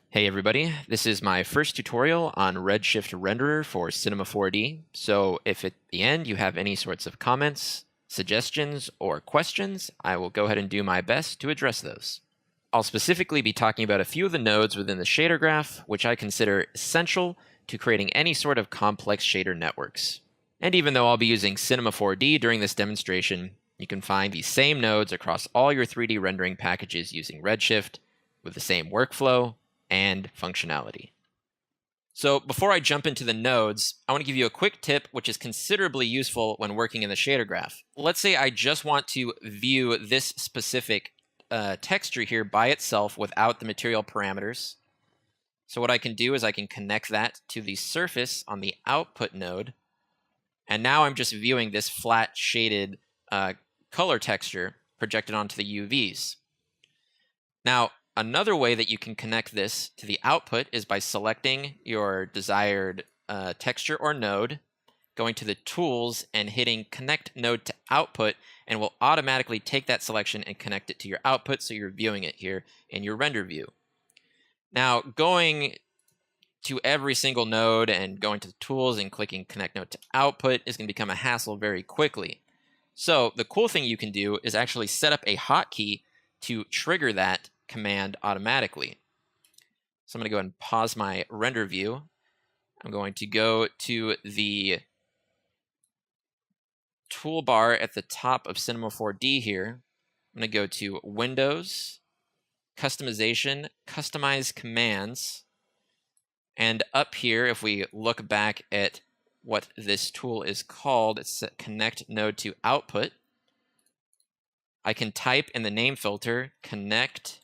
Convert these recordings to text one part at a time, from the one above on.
Hey everybody, this is my first tutorial on Redshift renderer for Cinema4d, so if at the end you have any sorts of comments, suggestions, or questions, I will go ahead and do my best to address those. I'll specifically be talking about a few of the nodes within the shader graph, which I consider essential to creating any sort of complex shader networks. And even though I'll be using Cinema4d during this demonstration, you can find these same nodes across all your 3D rendering packages using Redshift with the same workflow and functionality. So before I jump into the nodes, I want to give you a quick tip which is considerably useful when working in the shader graph. Let's say I just want to view this specific texture here by itself without the material parameters. So what I can do is I can connect that to the surface on the output node. And now I'm just viewing this flat shaded color texture projected onto the UVs. Now, another way that you can connect this to the output is by selecting your desired texture or node, going to the tools and hitting connect node to output, and will automatically take that selection and connect it to your output, so you're viewing it here in your render view. Now, going to every single node and going to the tools and clicking connect node to output is going to become a hassle very quickly. So the cool thing you can do is actually set up a hotkey to trigger that command automatically. So I'm going to go ahead and pause my render view. I'm going to go to the toolbar at the top of Cinema4d here. I'm going to go to Windows, Customization, Customize Commands. And up here, if we look back at what this tool is called, it's Connect Node to Output. I can type in the name filter, Connect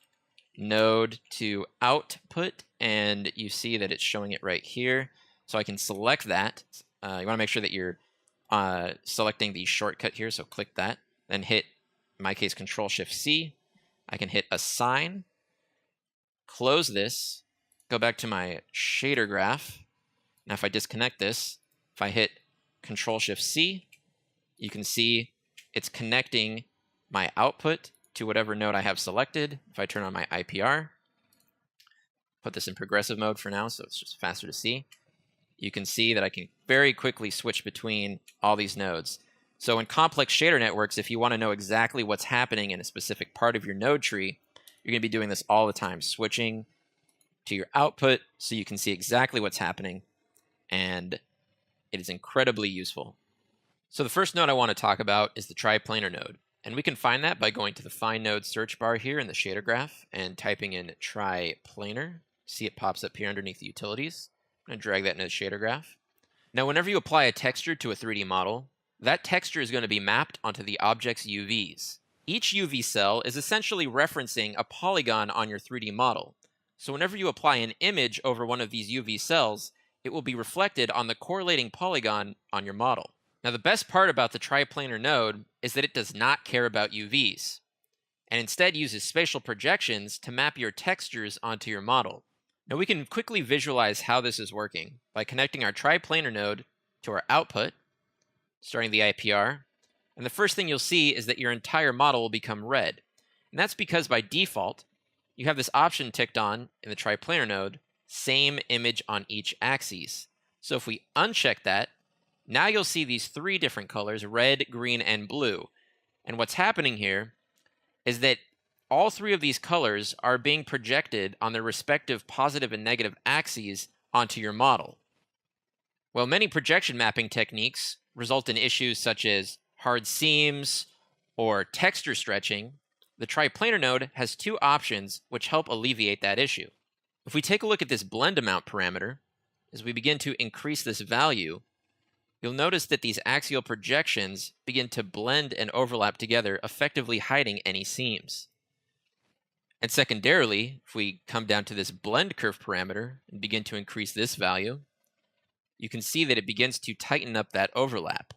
Node to Output, and you see that it's showing it right here. So I can select that. You want to make sure that you're selecting the shortcut here, so click that. Then hit, in my case, Control-Shift-C. I can hit Assign, close this, go back to my shader graph. Now if I disconnect this, if I hit Control-Shift-C, you can see it's connecting my output to whatever node I have selected. If I turn on my IPR, put this in progressive mode for now so it's just faster to see, you can see that I can very quickly switch between all these nodes. So in complex shader networks, if you want to know exactly what's happening in a specific part of your node tree, you're going to be doing this all the time, switching to your output so you can see exactly what's happening, and it is incredibly useful. So the first node I want to talk about is the TriPlanar node, and we can find that by going to the Find Node search bar here in the shader graph and typing in TriPlanar. See, it pops up here underneath the utilities. I'm going to drag that into the shader graph. Now, whenever you apply a texture to a 3D model, that texture is going to be mapped onto the object's UVs. Each UV cell is essentially referencing a polygon on your 3D model. So whenever you apply an image over one of these UV cells, it will be reflected on the correlating polygon on your model. Now, the best part about the TriPlanar node is that it does not care about UVs, and instead uses spatial projections to map your textures onto your model. Now, we can quickly visualize how this is working by connecting our TriPlanar node to our output, starting the IPR, and the first thing you'll see is that your entire model will become red. And that's because by default, you have this option ticked on in the TriPlanar node, same image on each axis. So if we uncheck that, now you'll see these three different colors, red, green, and blue. And what's happening here is that all three of these colors are being projected on their respective positive and negative axes onto your model. While many projection mapping techniques result in issues such as hard seams or texture stretching, the TriPlanar node has two options which help alleviate that issue. If we take a look at this blend amount parameter, as we begin to increase this value, you'll notice that these axial projections begin to blend and overlap together, effectively hiding any seams. And secondarily, if we come down to this blend curve parameter and begin to increase this value, you can see that it begins to tighten up that overlap.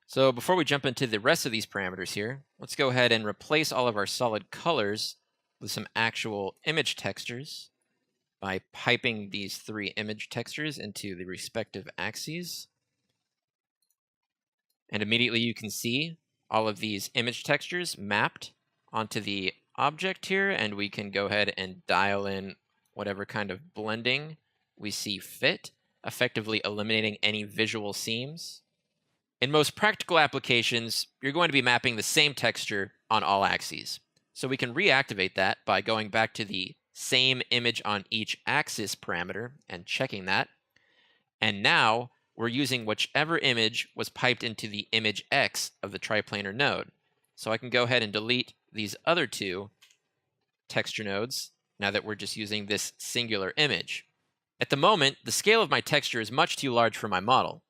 So before we jump into the rest of these parameters here, let's go ahead and replace all of our solid colors with some actual image textures by piping these three image textures into the respective axes. And immediately you can see all of these image textures mapped onto the object here, and we can go ahead and dial in whatever kind of blending we see fit, effectively eliminating any visual seams. In most practical applications, you're going to be mapping the same texture on all axes. So we can reactivate that by going back to the same image on each axis parameter and checking that. And now we're using whichever image was piped into the image X of the TriPlanar node. So I can go ahead and delete these other two texture nodes now that we're just using this singular image. At the moment, the scale of my texture is much too large for my model.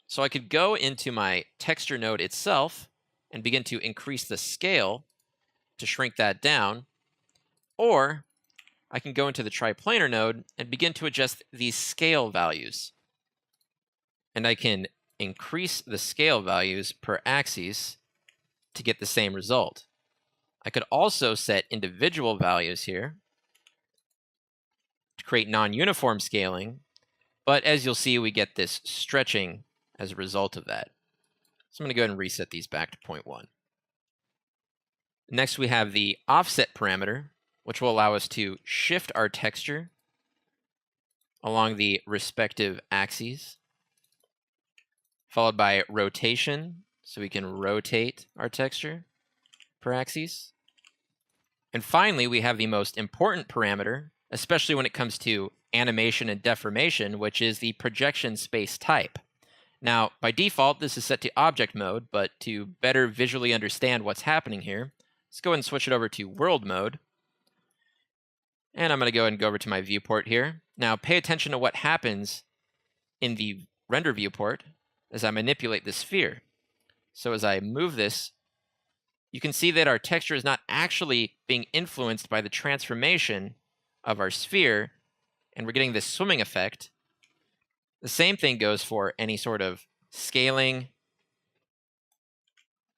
So I could go into my texture node itself and begin to increase the scale to shrink that down, or I can go into the TriPlanar node and begin to adjust these scale values. And I can increase the scale values per axis to get the same result. I could also set individual values here to create non-uniform scaling, but as you'll see, we get this stretching as a result of that. So I'm going to go ahead and reset these back to 0.1. Next, we have the offset parameter, which will allow us to shift our texture along the respective axes, followed by rotation, so we can rotate our texture per axis. And finally, we have the most important parameter, especially when it comes to animation and deformation, which is the projection space type. Now, by default, this is set to object mode, but to better visually understand what's happening here, let's go ahead and switch it over to world mode. And I'm going to go ahead and go over to my viewport here. Now, pay attention to what happens in the render viewport as I manipulate the sphere. So as I move this, you can see that our texture is not actually being influenced by the transformation of our sphere, and we're getting this swimming effect. The same thing goes for any sort of scaling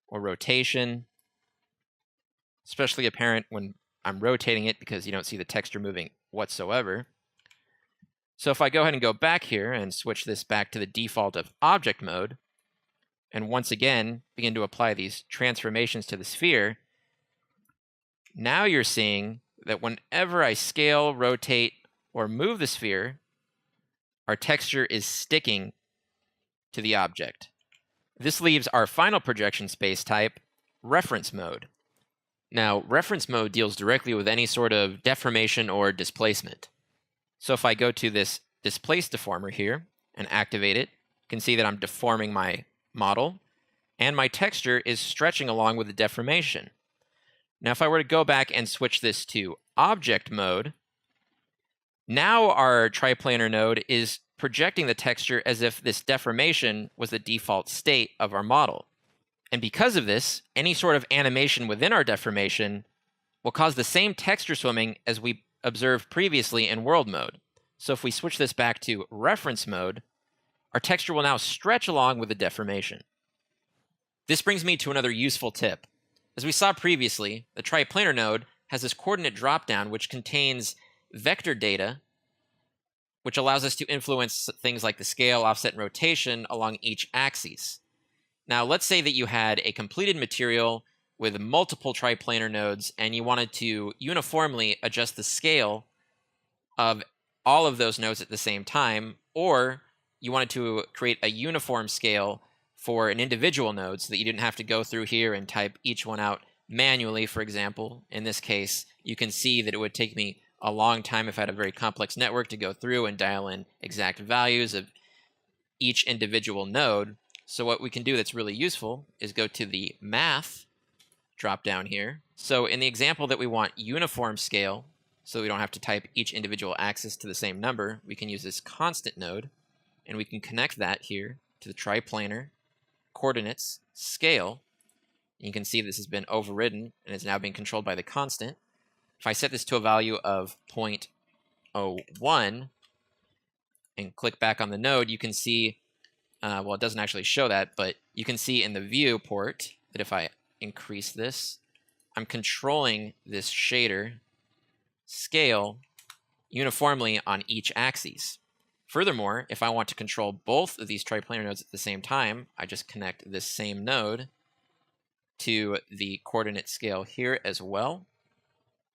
or rotation, especially apparent when I'm rotating it because you don't see the texture moving whatsoever. So if I go ahead and go back here and switch this back to the default of object mode, and once again begin to apply these transformations to the sphere, now you're seeing that whenever I scale, rotate, or move the sphere, our texture is sticking to the object. This leaves our final projection space type, reference mode. Now, reference mode deals directly with any sort of deformation or displacement. So if I go to this displace deformer here and activate it, you can see that I'm deforming my model, and my texture is stretching along with the deformation. Now, if I were to go back and switch this to object mode, now our TriPlanar node is projecting the texture as if this deformation was the default state of our model. And because of this, any sort of animation within our deformation will cause the same texture swimming as we observed previously in world mode. So if we switch this back to reference mode, our texture will now stretch along with the deformation. This brings me to another useful tip. As we saw previously, the TriPlanar node has this coordinate dropdown which contains vector data, which allows us to influence things like the scale, offset, and rotation along each axis. Now, let's say that you had a completed material with multiple TriPlanar nodes, and you wanted to uniformly adjust the scale of all of those nodes at the same time, or you wanted to create a uniform scale for an individual node so that you didn't have to go through here and type each one out manually, for example. In this case, you can see that it would take me a long time if I had a very complex network to go through and dial in exact values of each individual node. So what we can do that's really useful is go to the math drop down here. So in the example that we want uniform scale, so we don't have to type each individual axis to the same number, we can use this constant node, and we can connect that here to the TriPlanar coordinates scale. You can see this has been overridden and is now being controlled by the constant. If I set this to a value of 0.01 and click back on the node, you can see, well, it doesn't actually show that, but you can see in the viewport that if I increase this, I'm controlling this shader scale uniformly on each axis. Furthermore, if I want to control both of these TriPlanar nodes at the same time, I just connect this same node to the coordinate scale here as well.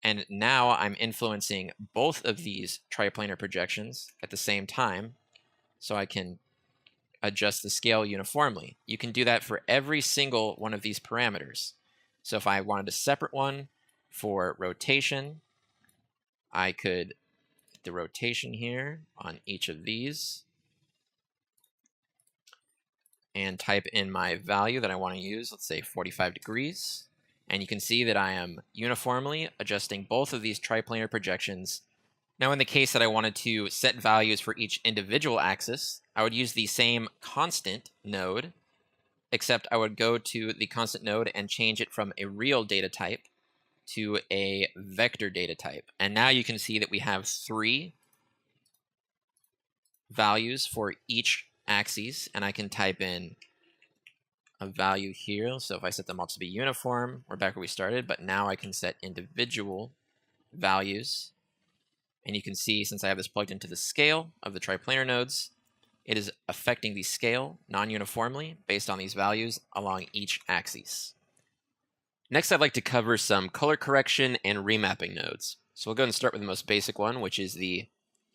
And now I'm influencing both of these triplanar projections at the same time, so I can adjust the scale uniformly. You can do that for every single one of these parameters. So if I wanted a separate one for rotation, I could hit the rotation here on each of these and type in my value that I want to use, let's say 45 degrees. And you can see that I am uniformly adjusting both of these triplanar projections. Now, in the case that I wanted to set values for each individual axis, I would use the same constant node, except I would go to the constant node and change it from a real data type to a vector data type. And now you can see that we have 3 values for each axis, and I can type in a value here. So if I set them all to be uniform, we're back where we started, but now I can set individual values. And you can see, since I have this plugged into the scale of the triplanar nodes, it is affecting the scale non-uniformly based on these values along each axis. Next, I'd like to cover some color correction and remapping nodes. So we'll go and start with the most basic one, which is the,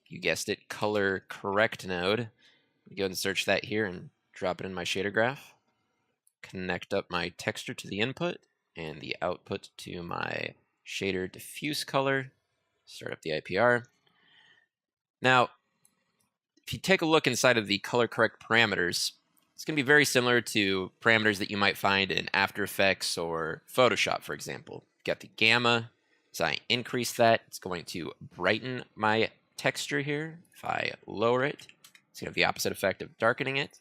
you guessed it, color correct node. Go and search that here and drop it in my shader graph. Connect up my texture to the input and the output to my shader diffuse color. Start up the IPR. Now, if you take a look inside of the color correct parameters, it's going to be very similar to parameters that you might find in After Effects or Photoshop, for example. Got the gamma. As I increase that, it's going to brighten my texture here. If I lower it, it's going to have the opposite effect of darkening it.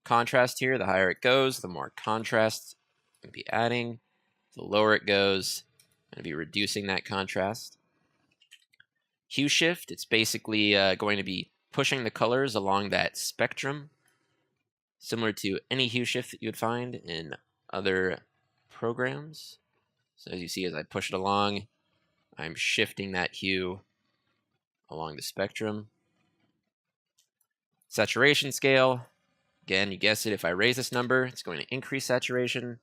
Contrast here, the higher it goes, the more contrast I'm going to be adding. The lower it goes, I'm going to be reducing that contrast. Hue shift, it's basically going to be pushing the colors along that spectrum, similar to any hue shift that you would find in other programs. So as you see, as I push it along, I'm shifting that hue along the spectrum. Saturation scale, again, you guessed it, if I raise this number, it's going to increase saturation.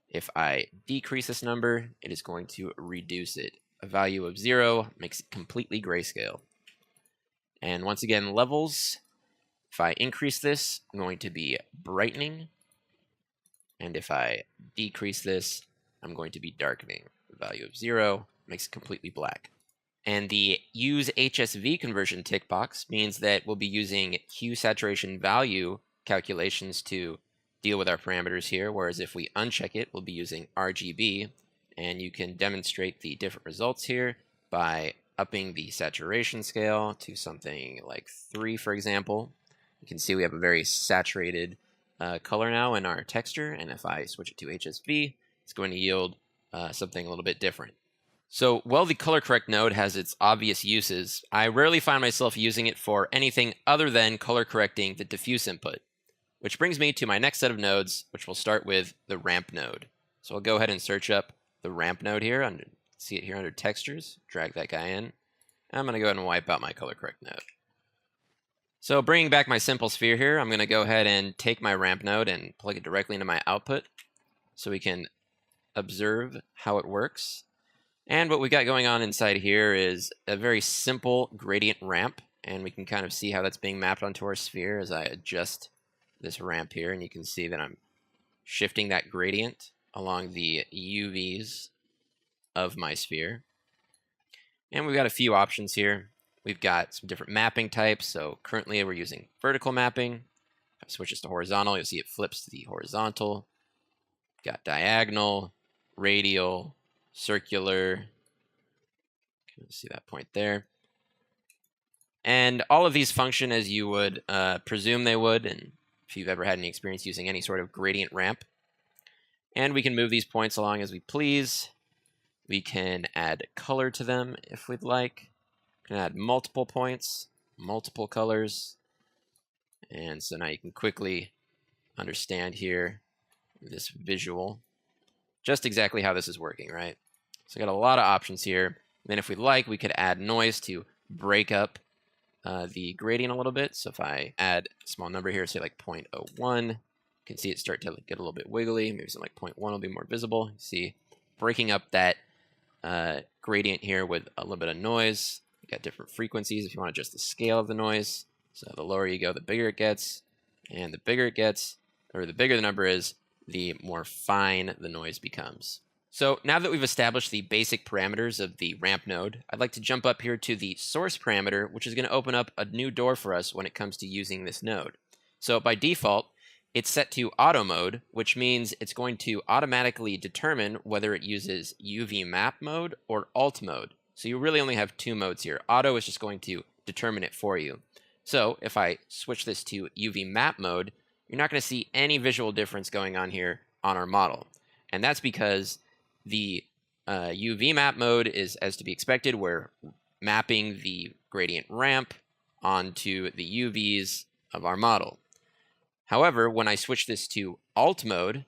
If I decrease this number, it is going to reduce it. A value of 0 makes it completely grayscale. And once again, levels, if I increase this, I'm going to be brightening. And if I decrease this, I'm going to be darkening. The value of 0 makes it completely black. And the use HSV conversion tick box means that we'll be using hue saturation value calculations to deal with our parameters here, whereas if we uncheck it, we'll be using RGB, and you can demonstrate the different results here by upping the saturation scale to something like 3, for example. You can see we have a very saturated color now in our texture, and if I switch it to HSV, it's going to yield something a little bit different. So while the color correct node has its obvious uses, I rarely find myself using it for anything other than color correcting the diffuse input. Which brings me to my next set of nodes, which will start with the ramp node. So I'll go ahead and search up the ramp node here, see it here under textures, drag that guy in. I'm going to go ahead and wipe out my color correct node. So bringing back my simple sphere here, I'm going to go ahead and take my ramp node and plug it directly into my output so we can observe how it works. And what we got going on inside here is a very simple gradient ramp, and we can kind of see how that's being mapped onto our sphere as I adjust this ramp here, and you can see that I'm shifting that gradient along the UVs of my sphere. And we've got a few options here. We've got some different mapping types. So currently we're using vertical mapping. If I switch this to horizontal, you'll see it flips to the horizontal. We've got diagonal, radial, circular. You can see that point there. And all of these function as you would presume they would, and if you've ever had any experience using any sort of gradient ramp. And we can move these points along as we please. We can add color to them if we'd like. We can add multiple points, multiple colors. And so now you can quickly understand here this visual, just exactly how this is working, right? So I got a lot of options here. And then if we'd like, we could add noise to break up the gradient a little bit. So if I add a small number here, say like 0.01, you can see it start to get a little bit wiggly. Maybe something like 0.1 will be more visible. You see, breaking up that gradient here with a little bit of noise. You got different frequencies if you want to adjust the scale of the noise. So the lower you go, the bigger it gets. And the bigger it gets, or the bigger the number is, the more fine the noise becomes. So now that we've established the basic parameters of the ramp node, I'd like to jump up here to the source parameter, which is going to open up a new door for us when it comes to using this node. So by default, it's set to auto mode, which means it's going to automatically determine whether it uses UV map mode or alt mode. So you really only have two modes here. Auto is just going to determine it for you. So if I switch this to UV map mode, you're not going to see any visual difference going on here on our model. And that's because the UV map mode is as to be expected. We're mapping the gradient ramp onto the UVs of our model. However, when I switch this to alt mode,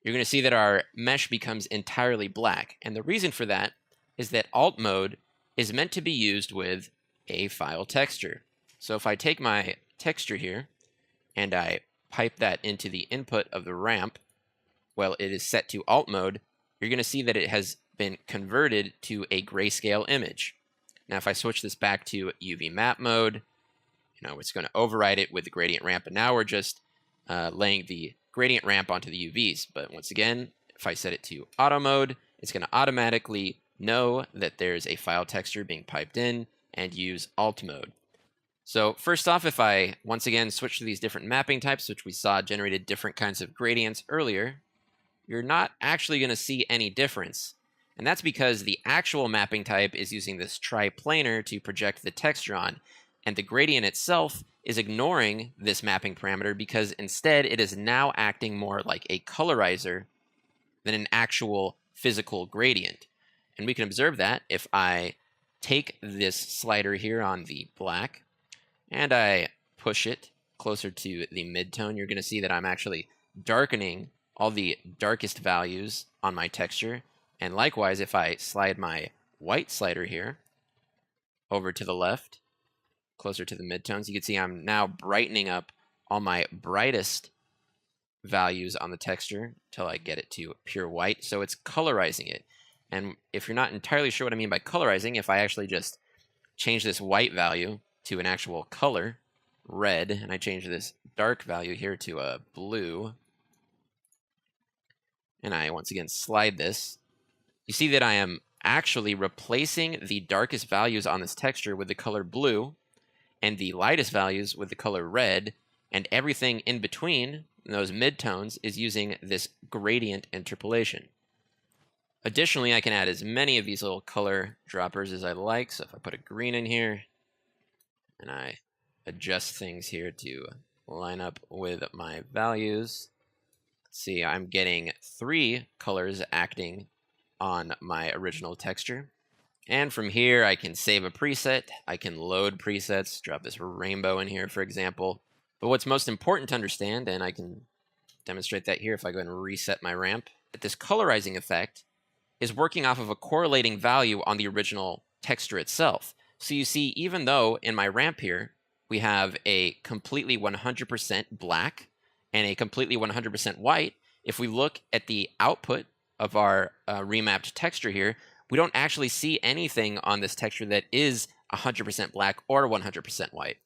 you're going to see that our mesh becomes entirely black. And the reason for that is that alt mode is meant to be used with a file texture. So if I take my texture here and I pipe that into the input of the ramp, well, it is set to alt mode, you're going to see that it has been converted to a grayscale image. Now, if I switch this back to UV map mode, it's going to override it with the gradient ramp, and now we're just laying the gradient ramp onto the UVs. But once again, if I set it to auto mode, it's going to automatically know that there's a file texture being piped in and use alt mode. So first off, if I once again switch to these different mapping types, which we saw generated different kinds of gradients earlier, you're not actually going to see any difference. And that's because the actual mapping type is using this TriPlanar to project the texture on, and the gradient itself is ignoring this mapping parameter because instead it is now acting more like a colorizer than an actual physical gradient. And we can observe that if I take this slider here on the black and I push it closer to the midtone, you're going to see that I'm actually darkening all the darkest values on my texture. And likewise, if I slide my white slider here over to the left, closer to the midtones, you can see I'm now brightening up all my brightest values on the texture till I get it to pure white. So it's colorizing it. And if you're not entirely sure what I mean by colorizing, if I actually just change this white value to an actual color, red, and I change this dark value here to a blue, and I once again slide this, you see that I am actually replacing the darkest values on this texture with the color blue and the lightest values with the color red, and everything in between those midtones is using this gradient interpolation. Additionally, I can add as many of these little color droppers as I like. So if I put a green in here and I adjust things here to line up with my values, see, I'm getting 3 colors acting on my original texture. And from here, I can save a preset. I can load presets, drop this rainbow in here, for example. But what's most important to understand, and I can demonstrate that here if I go ahead and reset my ramp, that this colorizing effect is working off of a correlating value on the original texture itself. So you see, even though in my ramp here, we have a completely 100% black and a completely 100% white, if we look at the output of our remapped texture here, we don't actually see anything on this texture that is 100% black or 100% white.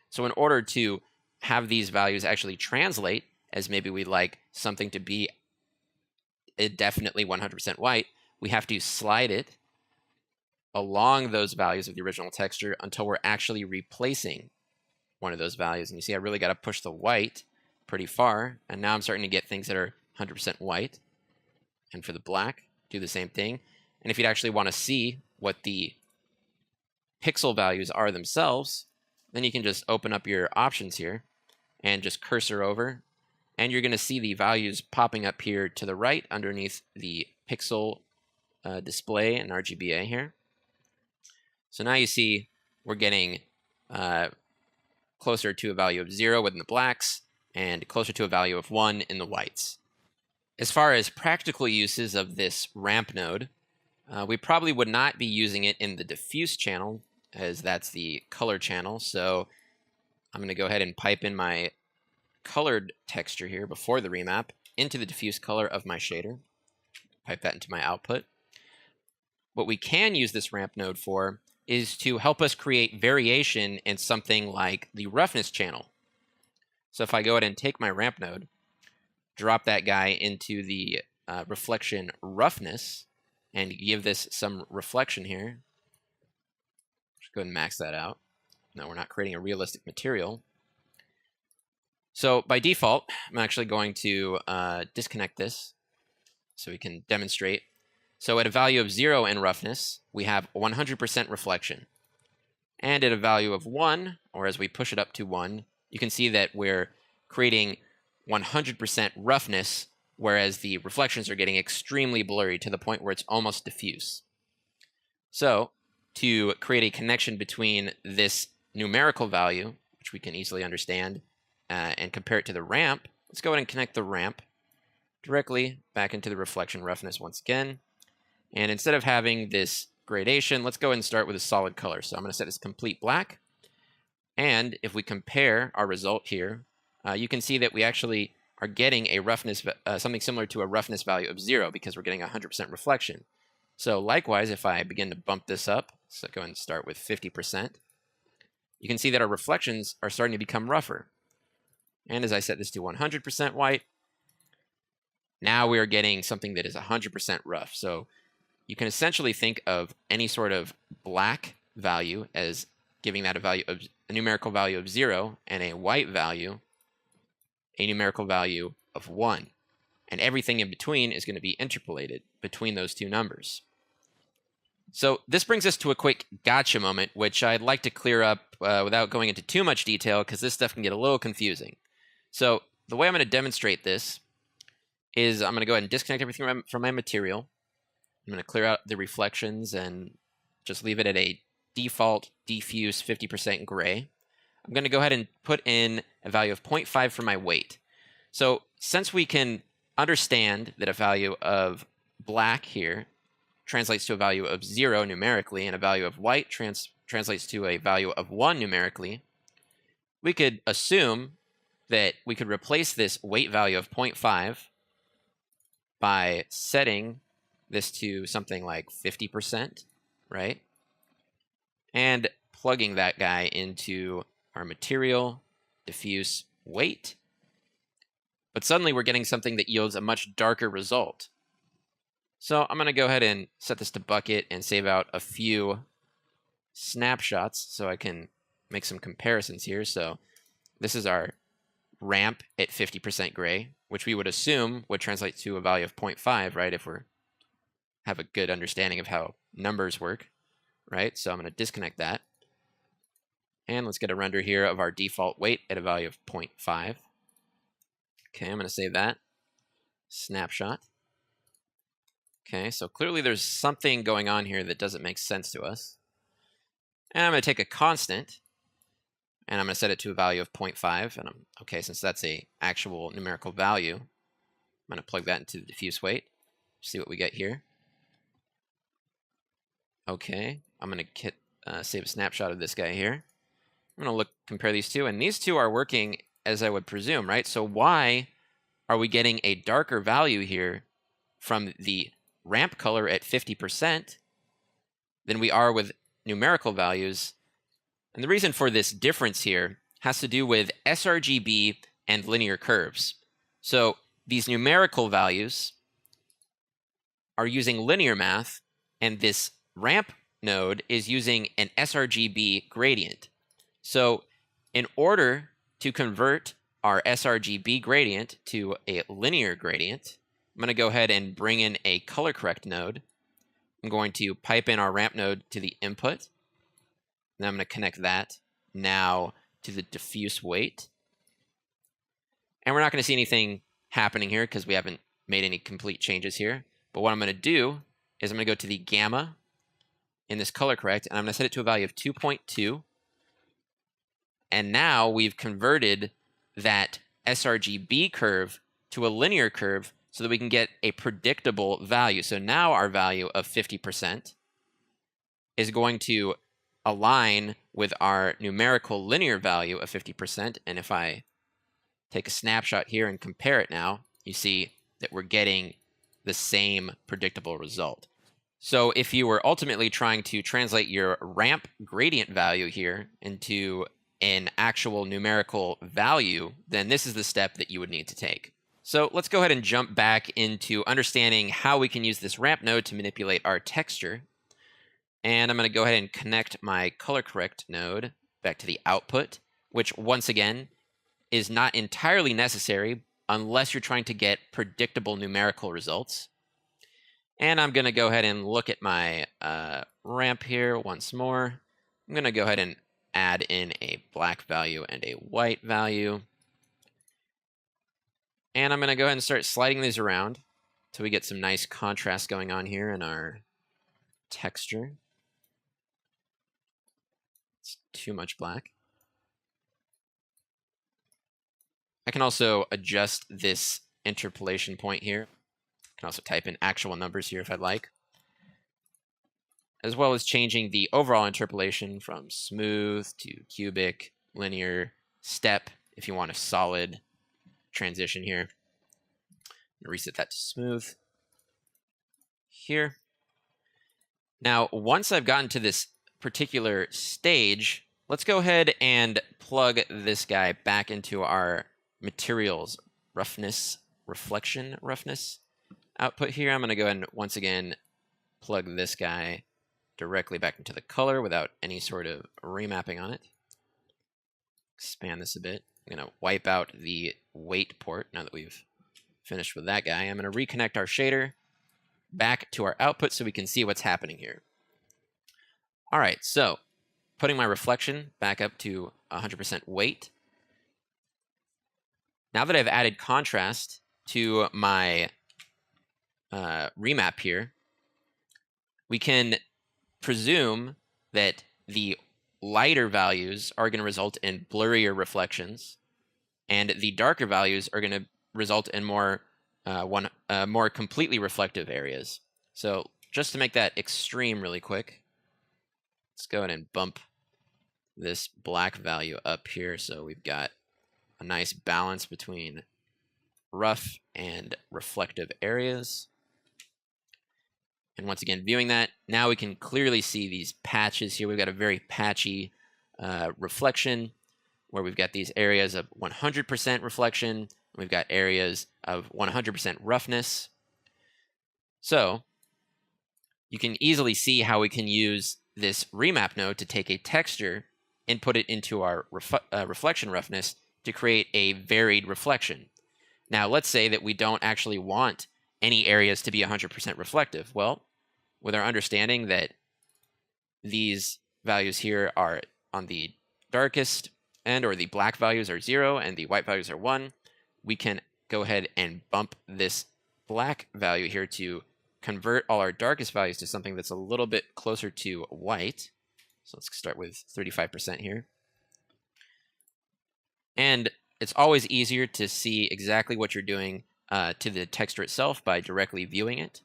So in order to have these values actually translate, as maybe we'd like something to be definitely 100% white, we have to slide it along those values of the original texture until we're actually replacing one of those values. And you see, I really got to push the white pretty far, and now I'm starting to get things that are 100% white. And for the black, do the same thing. And if you'd actually want to see what the pixel values are themselves, then you can just open up your options here and just cursor over, and you're going to see the values popping up here to the right underneath the pixel display and RGBA here. So now you see we're getting closer to a value of 0 within the blacks and closer to a value of 1 in the whites. As far as practical uses of this ramp node, we probably would not be using it in the diffuse channel, as that's the color channel. So I'm going to go ahead and pipe in my colored texture here before the remap into the diffuse color of my shader. Pipe that into my output. what we can use this ramp node for is to help us create variation in something like the roughness channel. So if I go ahead and take my ramp node, drop that guy into the reflection roughness, and give this some reflection here. Just go ahead and max that out. No, we're not creating a realistic material. So by default, I'm actually going to disconnect this so we can demonstrate. So at a value of 0 in roughness, we have 100% reflection. And at a value of 1, or as we push it up to 1, you can see that we're creating 100% roughness, whereas the reflections are getting extremely blurry to the point where it's almost diffuse. So to create a connection between this numerical value, which we can easily understand, and compare it to the ramp, let's go ahead and connect the ramp directly back into the reflection roughness once again. And instead of having this gradation, let's go ahead and start with a solid color. So I'm going to set this complete black. And if we compare our result here, you can see that we actually are getting a roughness, something similar to a roughness value of 0 because we're getting 100% reflection. So likewise, if I begin to bump this up, so go ahead and start with 50%, you can see that our reflections are starting to become rougher. And as I set this to 100% white, now we are getting something that is 100% rough. So you can essentially think of any sort of black value as giving that a numerical value of 0, and a white value a numerical value of 1. And everything in between is going to be interpolated between those two numbers. So this brings us to a quick gotcha moment, which I'd like to clear up without going into too much detail, because this stuff can get a little confusing. So the way I'm going to demonstrate this is I'm going to go ahead and disconnect everything from my material. I'm going to clear out the reflections and just leave it at a default diffuse 50% gray. I'm going to go ahead and put in a value of 0.5 for my weight. So since we can understand that a value of black here translates to a value of 0 numerically, and a value of white translates to a value of 1 numerically, we could assume that we could replace this weight value of 0.5 by setting this to something like 50%, right? And plugging that guy into our material, diffuse weight. But suddenly we're getting something that yields a much darker result. So I'm going to go ahead and set this to bucket and save out a few snapshots so I can make some comparisons here. So this is our ramp at 50% gray, which we would assume would translate to a value of 0.5, right, if we have a good understanding of how numbers work, right? So I'm going to disconnect that. And let's get a render here of our default weight at a value of 0.5. Okay, I'm going to save that. Snapshot. Okay, so clearly there's something going on here that doesn't make sense to us. And I'm going to take a constant, and I'm going to set it to a value of 0.5. And okay, since that's a actual numerical value, I'm going to plug that into the diffuse weight. See what we get here. Okay, I'm going to save a snapshot of this guy here. I'm going to compare these two, and these two are working as I would presume, right? So why are we getting a darker value here from the ramp color at 50% than we are with numerical values? And the reason for this difference here has to do with sRGB and linear curves. So these numerical values are using linear math, and this ramp node is using an sRGB gradient. So in order to convert our sRGB gradient to a linear gradient, I'm going to go ahead and bring in a color correct node. I'm going to pipe in our ramp node to the input. Then I'm going to connect that now to the diffuse weight. And we're not going to see anything happening here because we haven't made any complete changes here. But what I'm going to do is I'm going to go to the gamma in this color correct, and I'm going to set it to a value of 2.2. And now we've converted that sRGB curve to a linear curve so that we can get a predictable value. So now our value of 50% is going to align with our numerical linear value of 50%. And if I take a snapshot here and compare it now, you see that we're getting the same predictable result. So if you were ultimately trying to translate your ramp gradient value here into an actual numerical value, then this is the step that you would need to take. So let's go ahead and jump back into understanding how we can use this ramp node to manipulate our texture. And I'm going to go ahead and connect my color correct node back to the output, which once again is not entirely necessary unless you're trying to get predictable numerical results. And I'm going to go ahead and look at my ramp here once more. I'm going to go ahead and add in a black value and a white value. And I'm going to go ahead and start sliding these around until we get some nice contrast going on here in our texture. It's too much black. I can also adjust this interpolation point here. I can also type in actual numbers here if I'd like, as well as changing the overall interpolation from smooth to cubic, linear, step, if you want a solid transition here. I'm going to reset that to smooth here. Now, once I've gotten to this particular stage, let's go ahead and plug this guy back into our materials roughness, reflection roughness output here. I'm going to go ahead and once again plug this guy directly back into the color without any sort of remapping on it. Expand this a bit. I'm going to wipe out the weight port now that we've finished with that guy. I'm going to reconnect our shader back to our output so we can see what's happening here. All right, so putting my reflection back up to 100% weight. Now that I've added contrast to my remap here, we can presume that the lighter values are going to result in blurrier reflections, and the darker values are going to result in more completely reflective areas. So just to make that extreme really quick, let's go ahead and bump this black value up here so we've got a nice balance between rough and reflective areas. And once again, viewing that, now we can clearly see these patches here. We've got a very patchy reflection where we've got these areas of 100% reflection. We've got areas of 100% roughness. So you can easily see how we can use this remap node to take a texture and put it into our reflection roughness to create a varied reflection. Now, let's say that we don't actually want any areas to be 100% reflective. Well, with our understanding that these values here are on the darkest end, or the black values are 0 and the white values are 1, we can go ahead and bump this black value here to convert all our darkest values to something that's a little bit closer to white. So let's start with 35% here. And it's always easier to see exactly what you're doing to the texture itself by directly viewing it.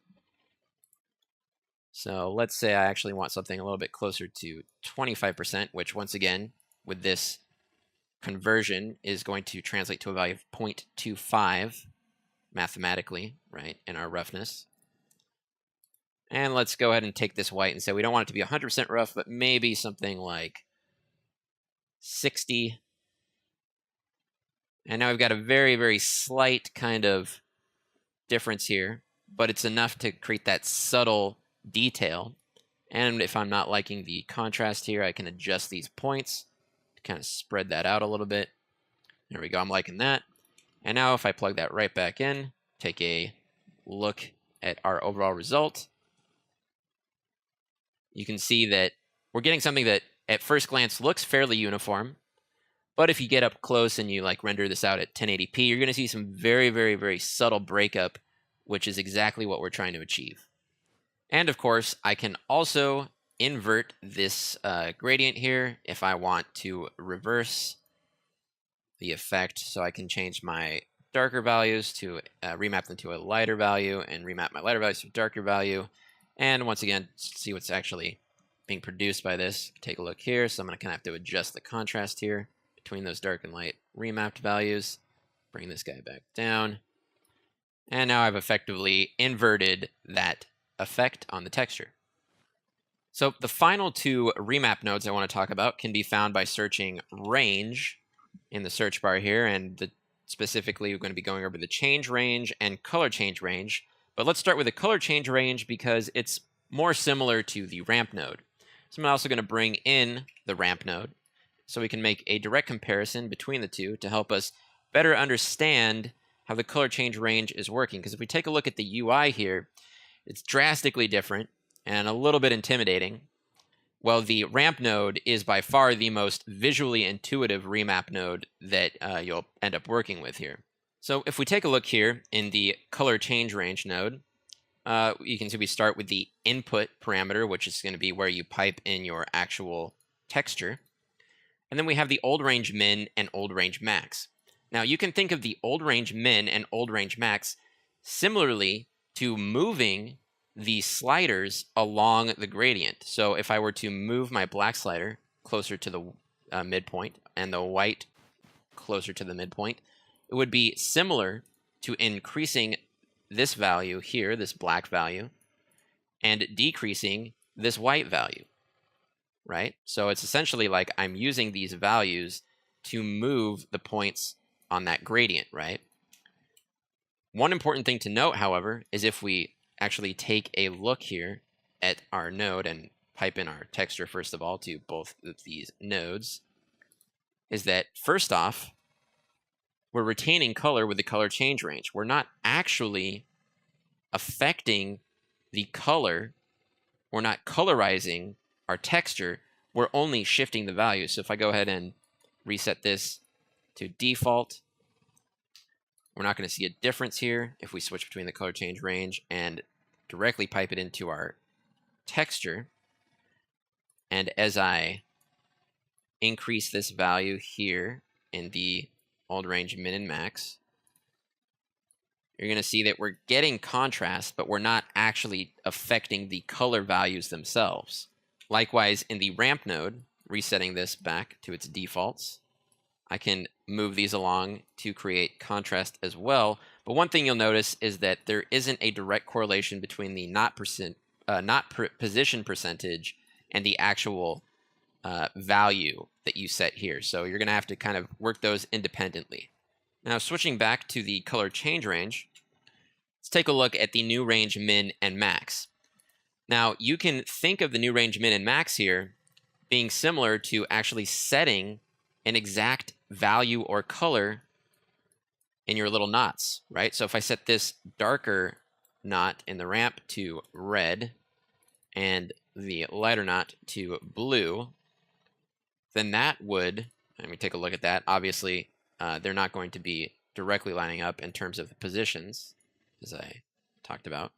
So let's say I actually want something a little bit closer to 25%, which once again, with this conversion, is going to translate to a value of 0.25 mathematically, right, in our roughness. And let's go ahead and take this white and say we don't want it to be 100% rough, but maybe something like 60. And now we've got a very, very slight kind of difference here, but it's enough to create that subtle detail. And if I'm not liking the contrast here, I can adjust these points to kind of spread that out a little bit. There we go, I'm liking that. And now if I plug that right back in, take a look at our overall result, you can see that we're getting something that at first glance looks fairly uniform. But if you get up close and you like render this out at 1080p, you're going to see some very, very, very subtle breakup, which is exactly what we're trying to achieve. And of course, I can also invert this gradient here if I want to reverse the effect. So I can change my darker values to remap them to a lighter value and remap my lighter values to a darker value. And once again, see what's actually being produced by this. Take a look here. So I'm going to kind of have to adjust the contrast here between those dark and light remapped values. Bring this guy back down. And now I've effectively inverted that effect on the texture. So the final two remap nodes I want to talk about can be found by searching range in the search bar here, and specifically we're going to be going over the change range and color change range. But let's start with the color change range because it's more similar to the ramp node. So I'm also going to bring in the ramp node so we can make a direct comparison between the two to help us better understand how the color change range is working. Because if we take a look at the UI here, it's drastically different and a little bit intimidating. Well, the ramp node is by far the most visually intuitive remap node that you'll end up working with here. So if we take a look here in the color change range node, you can see we start with the input parameter, which is going to be where you pipe in your actual texture. And then we have the old range min and old range max. Now you can think of the old range min and old range max similarly to moving the sliders along the gradient. So if I were to move my black slider closer to the midpoint and the white closer to the midpoint, it would be similar to increasing this value here, this black value, and decreasing this white value, right? So it's essentially like I'm using these values to move the points on that gradient, right? One important thing to note, however, is if we actually take a look here at our node and pipe in our texture first of all to both of these nodes, is that first off, we're retaining color with the color change range. We're not actually affecting the color. We're not colorizing our texture. We're only shifting the value. So if I go ahead and reset this to default, we're not going to see a difference here if we switch between the color change range and directly pipe it into our texture. And as I increase this value here in the old range min and max, you're going to see that we're getting contrast, but we're not actually affecting the color values themselves. Likewise, in the ramp node, resetting this back to its defaults, I can move these along to create contrast as well. But one thing you'll notice is that there isn't a direct correlation between the position percentage and the actual value that you set here. So you're going to have to kind of work those independently. Now, switching back to the color change range, let's take a look at the new range min and max. Now, you can think of the new range min and max here being similar to actually setting an exact value or color in your little knots, right? So if I set this darker knot in the ramp to red and the lighter knot to blue, then that would, let me take a look at that. Obviously, they're not going to be directly lining up in terms of the positions, as I talked about.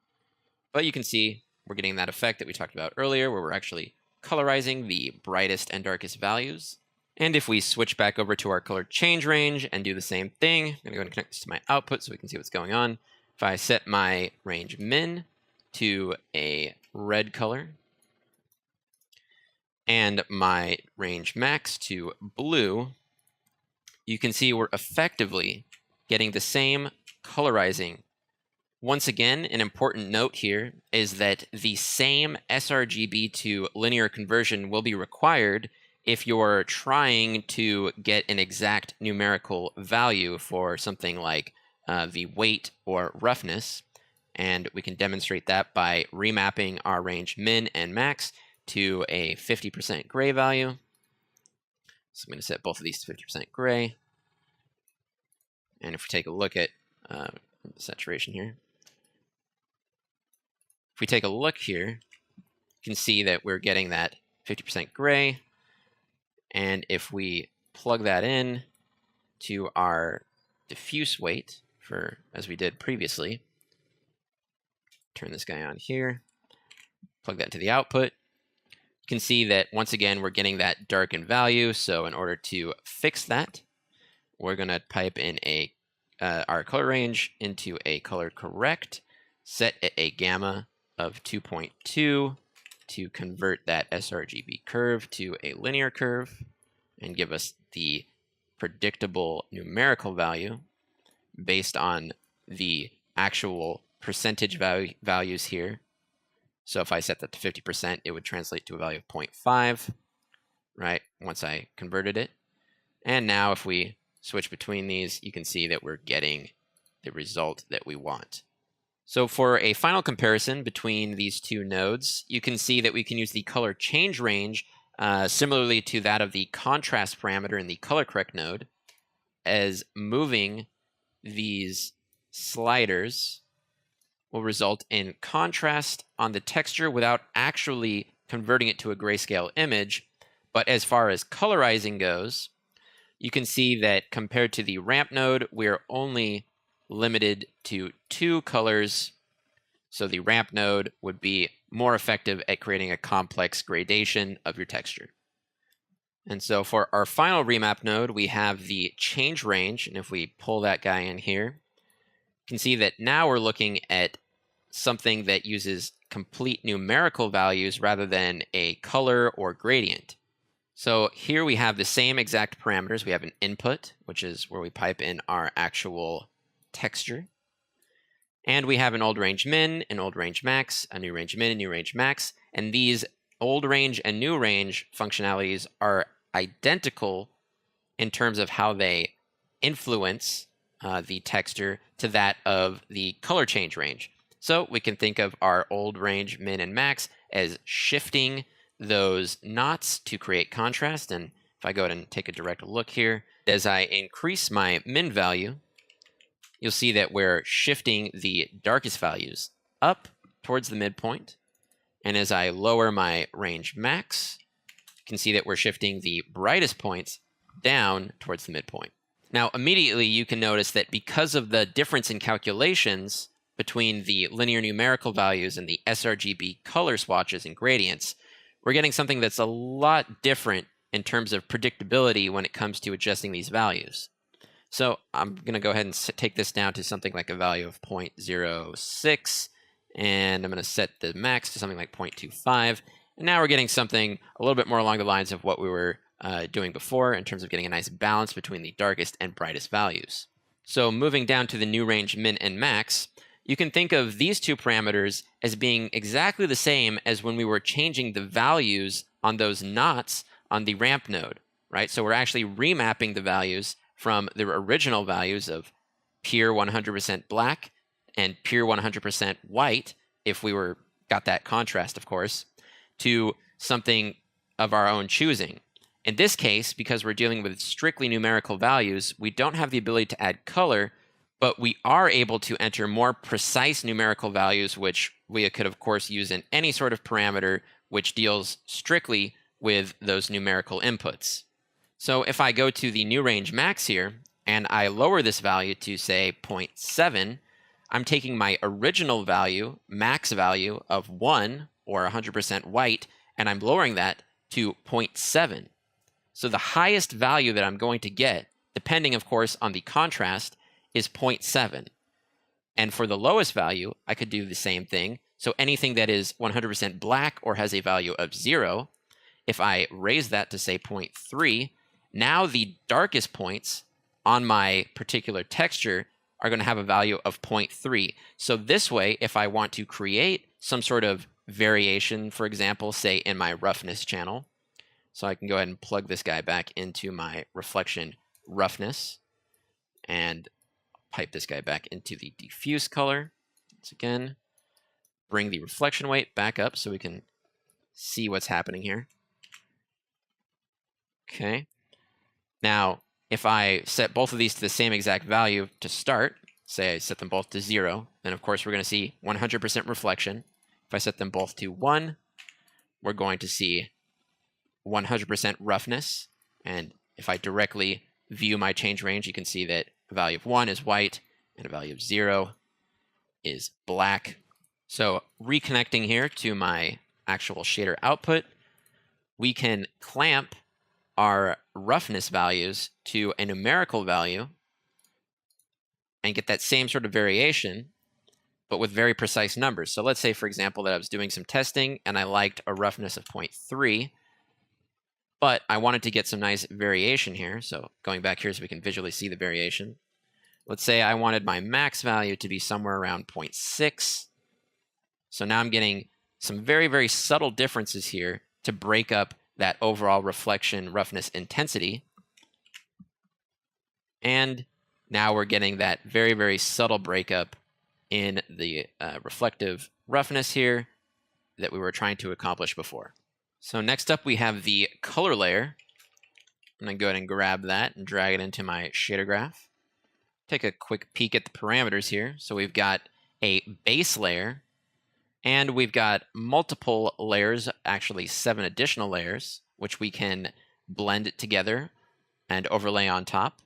But you can see we're getting that effect that we talked about earlier, where we're actually colorizing the brightest and darkest values. And if we switch back over to our color change range and do the same thing, I'm going to go and connect this to my output so we can see what's going on. If I set my range min to a red color and my range max to blue, you can see we're effectively getting the same colorizing. Once again, an important note here is that the same sRGB to linear conversion will be required if you're trying to get an exact numerical value for something like the weight or roughness. And we can demonstrate that by remapping our range min and max to a 50% gray value. So I'm going to set both of these to 50% gray. And if we take a look at saturation here, if we take a look here, you can see that we're getting that 50% gray. And if we plug that in to our diffuse weight, for as we did previously, turn this guy on here, plug that into the output, you can see that once again we're getting that darkened value. So in order to fix that, we're going to pipe in our color range into a color correct, set at a gamma of 2.2 to convert that sRGB curve to a linear curve and give us the predictable numerical value based on the actual percentage values here So if I set that to 50%, it would translate to a value of 0.5, right, once I converted it. And now if we switch between these, you can see that we're getting the result that we want. So for a final comparison between these two nodes, you can see that we can use the color change range similarly to that of the contrast parameter in the color correct node, as moving these sliders will result in contrast on the texture without actually converting it to a grayscale image. But as far as colorizing goes, you can see that compared to the ramp node, we're only limited to 2 colors. So the ramp node would be more effective at creating a complex gradation of your texture. And so for our final remap node, we have the change range. And if we pull that guy in here, you can see that now we're looking at something that uses complete numerical values rather than a color or gradient. So here we have the same exact parameters. We have an input, which is where we pipe in our actual texture. And we have an old range min, an old range max, a new range min, a new range max. And these old range and new range functionalities are identical in terms of how they influence the texture to that of the color change range. So we can think of our old range min and max as shifting those knots to create contrast. And if I go ahead and take a direct look here, as I increase my min value, you'll see that we're shifting the darkest values up towards the midpoint. And as I lower my range max, you can see that we're shifting the brightest points down towards the midpoint. Now, immediately you can notice that because of the difference in calculations between the linear numerical values and the sRGB color swatches and gradients, we're getting something that's a lot different in terms of predictability when it comes to adjusting these values. So I'm going to go ahead and take this down to something like a value of 0.06, and I'm going to set the max to something like 0.25. And now we're getting something a little bit more along the lines of what we were doing before in terms of getting a nice balance between the darkest and brightest values. So moving down to the new range min and max, you can think of these two parameters as being exactly the same as when we were changing the values on those knots on the ramp node, right? So we're actually remapping the values from the original values of pure 100% black and pure 100% white, if we got that contrast, of course, to something of our own choosing. In this case, because we're dealing with strictly numerical values, we don't have the ability to add color, but we are able to enter more precise numerical values, which we could, of course, use in any sort of parameter which deals strictly with those numerical inputs. So if I go to the new range max here, and I lower this value to, say, 0.7, I'm taking my original value, max value of 1, or 100% white, and I'm lowering that to 0.7. So the highest value that I'm going to get, depending, of course, on the contrast, is 0.7. And for the lowest value, I could do the same thing. So anything that is 100% black or has a value of 0, if I raise that to, say, 0.3, now the darkest points on my particular texture are going to have a value of 0.3. So this way, if I want to create some sort of variation, for example, say in my roughness channel, so I can go ahead and plug this guy back into my reflection roughness and pipe this guy back into the diffuse color. Once again, bring the reflection weight back up so we can see what's happening here. Okay. Now, if I set both of these to the same exact value to start, say I set them both to 0, then of course we're going to see 100% reflection. If I set them both to 1, we're going to see 100% roughness. And if I directly view my change range, you can see that a value of 1 is white and a value of 0 is black. So reconnecting here to my actual shader output, we can clamp our roughness values to a numerical value and get that same sort of variation, but with very precise numbers. So let's say, for example, that I was doing some testing and I liked a roughness of 0.3, but I wanted to get some nice variation here. So going back here so we can visually see the variation. Let's say I wanted my max value to be somewhere around 0.6. So now I'm getting some very, very subtle differences here to break up that overall reflection roughness intensity. And now we're getting that very, very subtle breakup in the reflective roughness here that we were trying to accomplish before. So next up we have the color layer. I'm going to go ahead and grab that and drag it into my shader graph. Take a quick peek at the parameters here. So we've got a base layer, and we've got multiple layers, actually 7 additional layers, which we can blend it together and overlay on top.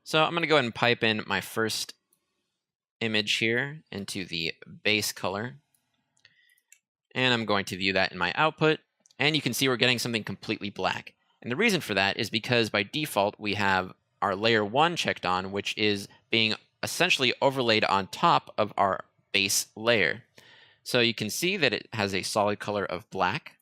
So I'm going to go ahead and pipe in my first image here into the base color. And I'm going to view that in my output. And you can see we're getting something completely black. And the reason for that is because by default, we have our layer 1 checked on, which is being essentially overlaid on top of our base layer. So you can see that it has a solid color of black.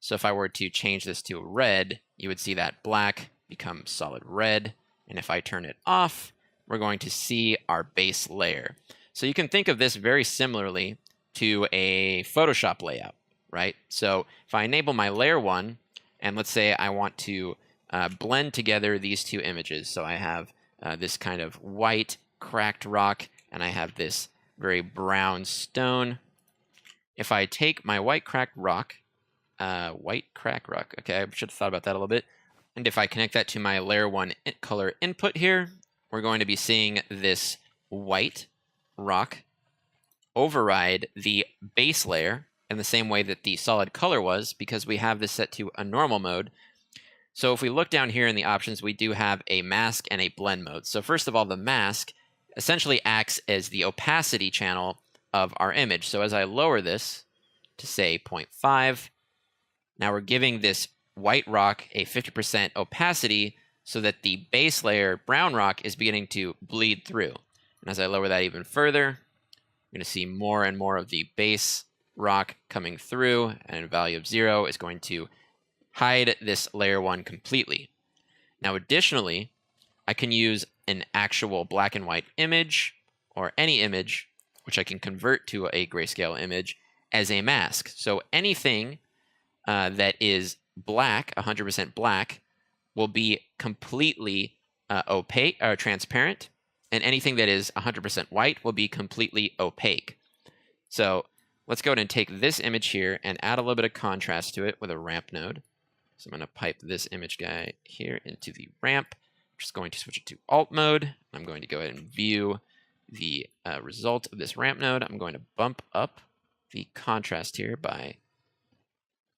So if I were to change this to red, you would see that black become solid red. And if I turn it off, we're going to see our base layer. So you can think of this very similarly to a Photoshop layout, right? So if I enable my layer 1, and let's say I want to blend together these two images. So I have this kind of white cracked rock, and I have this very brown stone. If I take my white cracked rock, okay, I should have thought about that a little bit. And if I connect that to my layer 1 color input here, we're going to be seeing this white rock override the base layer in the same way that the solid color was, because we have this set to a normal mode. So if we look down here in the options, we do have a mask and a blend mode. So first of all, the mask essentially acts as the opacity channel of our image. So as I lower this to say 0.5, now we're giving this white rock a 50% opacity so that the base layer brown rock is beginning to bleed through. And as I lower that even further, I'm going to see more and more of the base rock coming through, and a value of 0 is going to hide this layer 1 completely. Now additionally, I can use an actual black and white image, or any image, which I can convert to a grayscale image, as a mask. So anything that is black, 100% black, will be completely opaque or transparent, and anything that is 100% white will be completely opaque. So let's go ahead and take this image here and add a little bit of contrast to it with a ramp node. So I'm going to pipe this image guy here into the ramp. I'm just going to switch it to alt mode. I'm going to go ahead and view the result of this ramp node. I'm going to bump up the contrast here by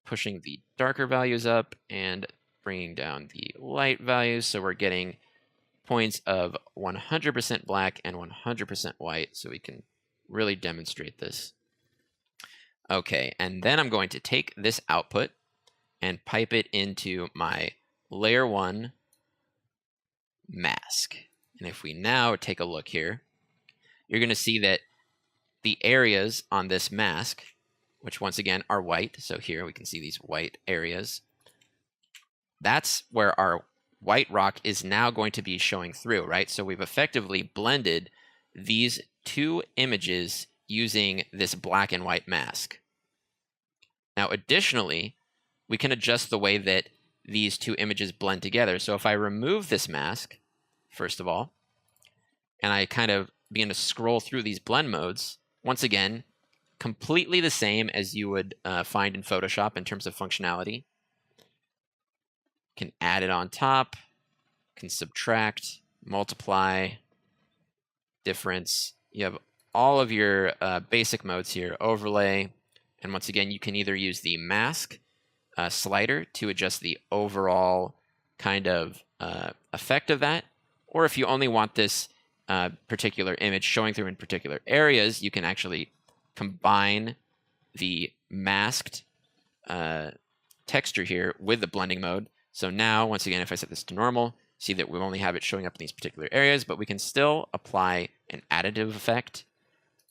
pushing the darker values up and bringing down the light values. So we're getting points of 100% black and 100% white, so we can really demonstrate this. Okay, and then I'm going to take this output and pipe it into my layer 1 mask. And if we now take a look here, you're going to see that the areas on this mask, which once again are white, so here we can see these white areas, that's where our white rock is now going to be showing through, right? So we've effectively blended these two images using this black and white mask. Now additionally, we can adjust the way that these two images blend together. So if I remove this mask, first of all, and I kind of begin to scroll through these blend modes, once again, completely the same as you would find in Photoshop in terms of functionality. Can add it on top, can subtract, multiply, difference. You have all of your basic modes here, overlay, and once again, you can either use the mask slider to adjust the overall kind of effect of that, or if you only want this particular image showing through in particular areas, you can actually combine the masked texture here with the blending mode. So now, once again, if I set this to normal, see that we only have it showing up in these particular areas, but we can still apply an additive effect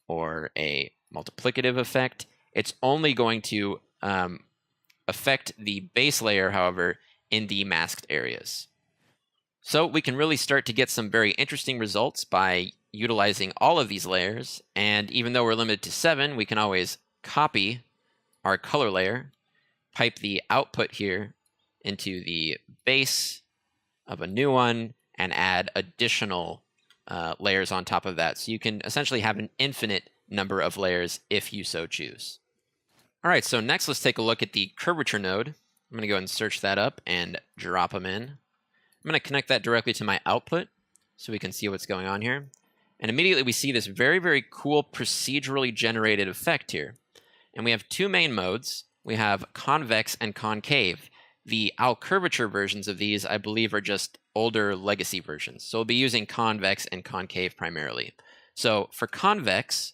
or a multiplicative effect. It's only going to affect the base layer, however, in the masked areas. So we can really start to get some very interesting results by utilizing all of these layers. And even though we're limited to 7, we can always copy our color layer, pipe the output here into the base of a new one, and add additional layers on top of that. So you can essentially have an infinite number of layers if you so choose. All right, so next let's take a look at the curvature node. I'm going to go ahead and search that up and drop them in. I'm going to connect that directly to my output so we can see what's going on here. And immediately we see this very, very cool procedurally generated effect here. And we have two main modes. We have convex and concave. The curvature versions of these, I believe, are just older legacy versions. So we'll be using convex and concave primarily. So for convex,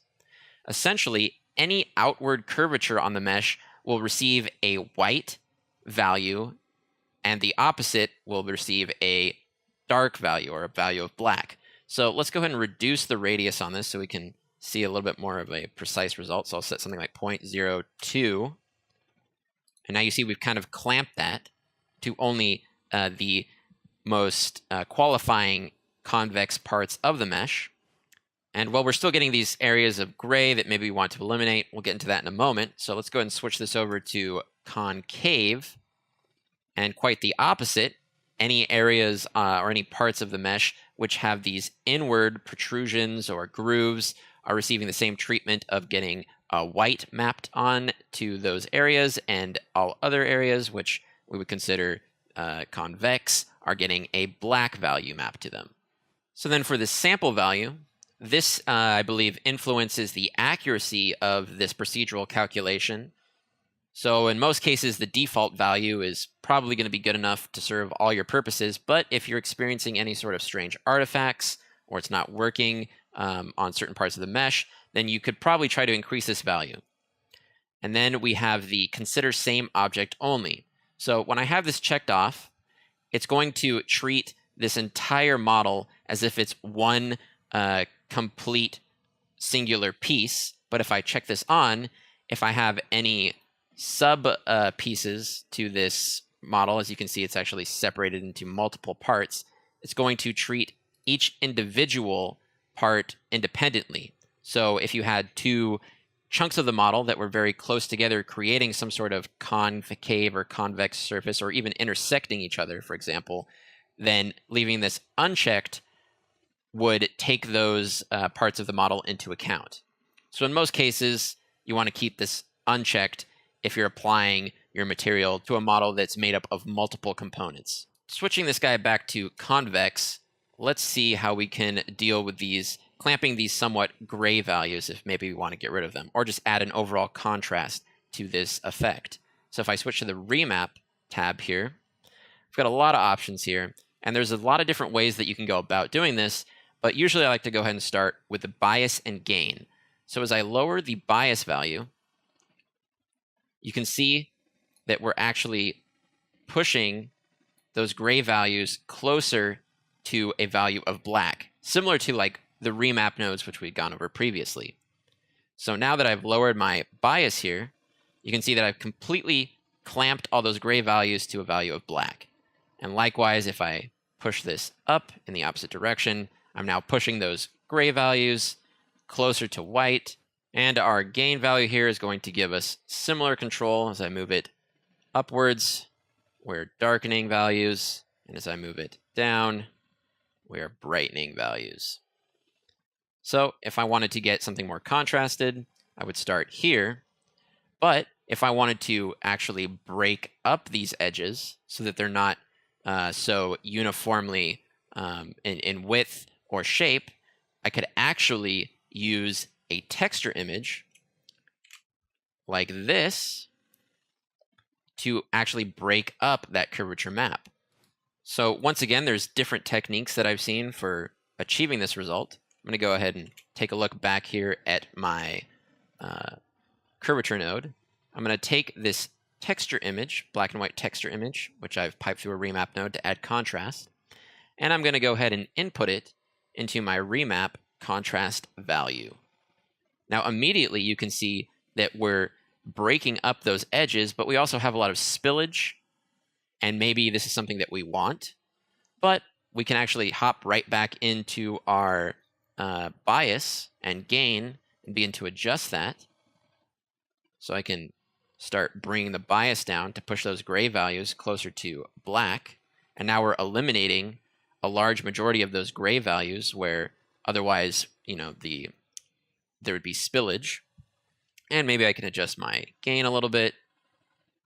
essentially any outward curvature on the mesh will receive a white value, and the opposite will receive a dark value or a value of black. So let's go ahead and reduce the radius on this so we can see a little bit more of a precise result. So I'll set something like 0.02. And now you see we've kind of clamped that to only the most qualifying convex parts of the mesh. And while we're still getting these areas of gray that maybe we want to eliminate, we'll get into that in a moment. So let's go ahead and switch this over to concave. And quite the opposite, any areas or any parts of the mesh which have these inward protrusions or grooves are receiving the same treatment of getting white mapped on to those areas, and all other areas which we would consider convex are getting a black value mapped to them. So then for the sample value, this, I believe, influences the accuracy of this procedural calculation. So in most cases, the default value is probably going to be good enough to serve all your purposes, but if you're experiencing any sort of strange artifacts or it's not working on certain parts of the mesh, then you could probably try to increase this value. And then we have the consider same object only. So when I have this checked off, it's going to treat this entire model as if it's one complete singular piece. But if I check this on, if I have any sub pieces to this model, as you can see, it's actually separated into multiple parts. It's going to treat each individual part independently. So if you had two chunks of the model that were very close together, creating some sort of concave or convex surface, or even intersecting each other, for example, then leaving this unchecked would take those parts of the model into account. So in most cases, you want to keep this unchecked if you're applying your material to a model that's made up of multiple components. Switching this guy back to convex, let's see how we can deal with these, clamping these somewhat gray values if maybe we want to get rid of them, or just add an overall contrast to this effect. So if I switch to the remap tab here, we've got a lot of options here, and there's a lot of different ways that you can go about doing this, but usually I like to go ahead and start with the bias and gain. So as I lower the bias value, you can see that we're actually pushing those gray values closer to a value of black, similar to like the remap nodes which we'd gone over previously. So now that I've lowered my bias here, you can see that I've completely clamped all those gray values to a value of black. And likewise, if I push this up in the opposite direction, I'm now pushing those gray values closer to white. And our gain value here is going to give us similar control as I move it upwards. We're darkening values, and as I move it down, we are brightening values. So if I wanted to get something more contrasted, I would start here. But if I wanted to actually break up these edges so that they're not so uniformly in width or shape, I could actually use a texture image like this to actually break up that curvature map. So once again, there's different techniques that I've seen for achieving this result. I'm going to go ahead and take a look back here at my curvature node. I'm going to take this texture image, black and white texture image, which I've piped through a remap node to add contrast, and I'm going to go ahead and input it into my remap contrast value. Now immediately you can see that we're breaking up those edges, but we also have a lot of spillage, and maybe this is something that we want, but we can actually hop right back into our bias and gain and begin to adjust that. So I can start bringing the bias down to push those gray values closer to black. And now we're eliminating a large majority of those gray values where otherwise, there would be spillage. And maybe I can adjust my gain a little bit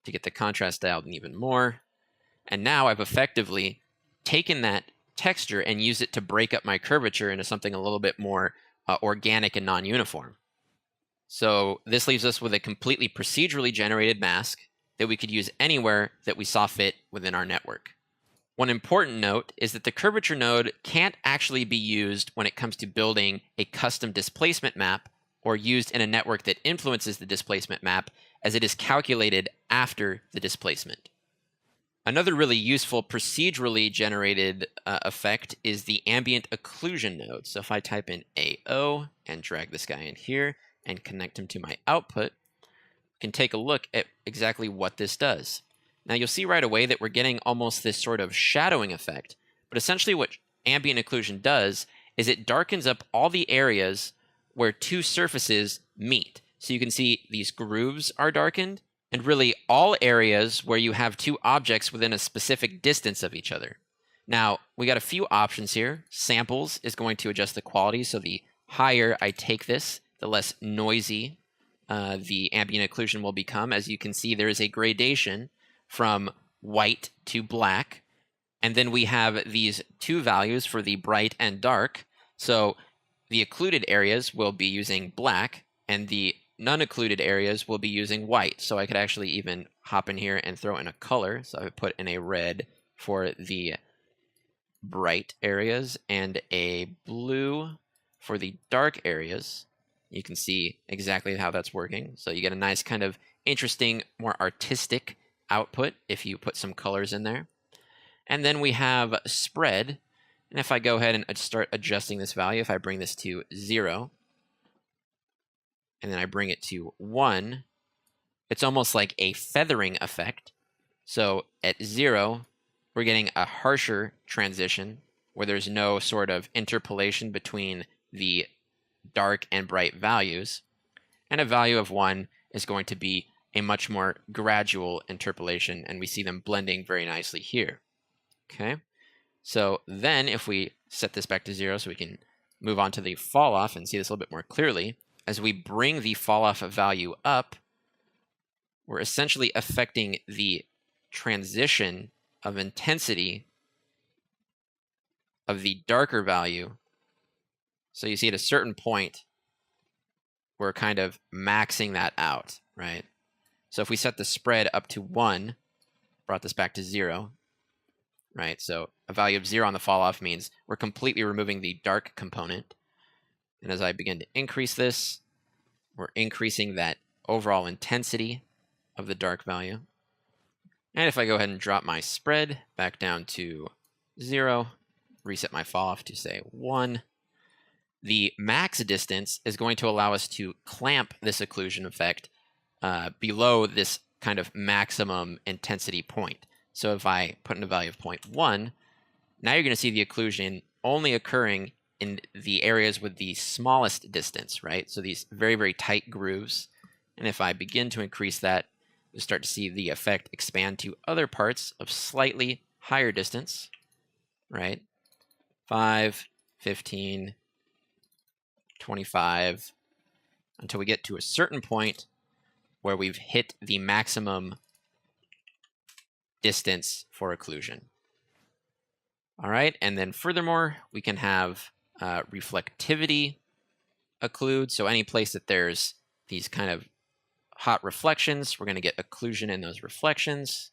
to get the contrast dialed in even more. And now I've effectively taken that texture and used it to break up my curvature into something a little bit more organic and non-uniform. So this leaves us with a completely procedurally generated mask that we could use anywhere that we saw fit within our network. One important note is that the curvature node can't actually be used when it comes to building a custom displacement map or used in a network that influences the displacement map, as it is calculated after the displacement. Another really useful procedurally generated effect is the ambient occlusion node. So if I type in AO and drag this guy in here and connect him to my output, you can take a look at exactly what this does. Now you'll see right away that we're getting almost this sort of shadowing effect, but essentially what ambient occlusion does is it darkens up all the areas where two surfaces meet. So you can see these grooves are darkened, and really all areas where you have two objects within a specific distance of each other. Now, we got a few options here. Samples is going to adjust the quality, so the higher I take this, the less noisy the ambient occlusion will become. As you can see, there is a gradation from white to black, and then we have these two values for the bright and dark. So the occluded areas will be using black, and the non-occluded areas will be using white. So I could actually even hop in here and throw in a color. So I would put in a red for the bright areas and a blue for the dark areas. You can see exactly how that's working. So you get a nice kind of interesting, more artistic output if you put some colors in there. And then we have spread. And if I go ahead and start adjusting this value, if I bring this to 0, and then I bring it to 1, it's almost like a feathering effect. So at 0, we're getting a harsher transition where there's no sort of interpolation between the dark and bright values. And a value of 1 is going to be a much more gradual interpolation, and we see them blending very nicely here. Okay, so then if we set this back to 0 so we can move on to the fall off and see this a little bit more clearly, as we bring the fall off value up, we're essentially affecting the transition of intensity of the darker value. So you see at a certain point, we're kind of maxing that out, right? So if we set the spread up to 1, brought this back to 0, right? So a value of 0 on the fall off means we're completely removing the dark component. And as I begin to increase this, we're increasing that overall intensity of the dark value. And if I go ahead and drop my spread back down to 0, reset my fall off to say 1, the max distance is going to allow us to clamp this occlusion effect below this kind of maximum intensity point. So if I put in a value of 0.1, now you're going to see the occlusion only occurring in the areas with the smallest distance, right? So these very, very tight grooves. And if I begin to increase that, you'll start to see the effect expand to other parts of slightly higher distance, right? 5, 15, 25, until we get to a certain point where we've hit the maximum distance for occlusion. All right, and then furthermore, we can have reflectivity occlude. So any place that there's these kind of hot reflections, we're going to get occlusion in those reflections.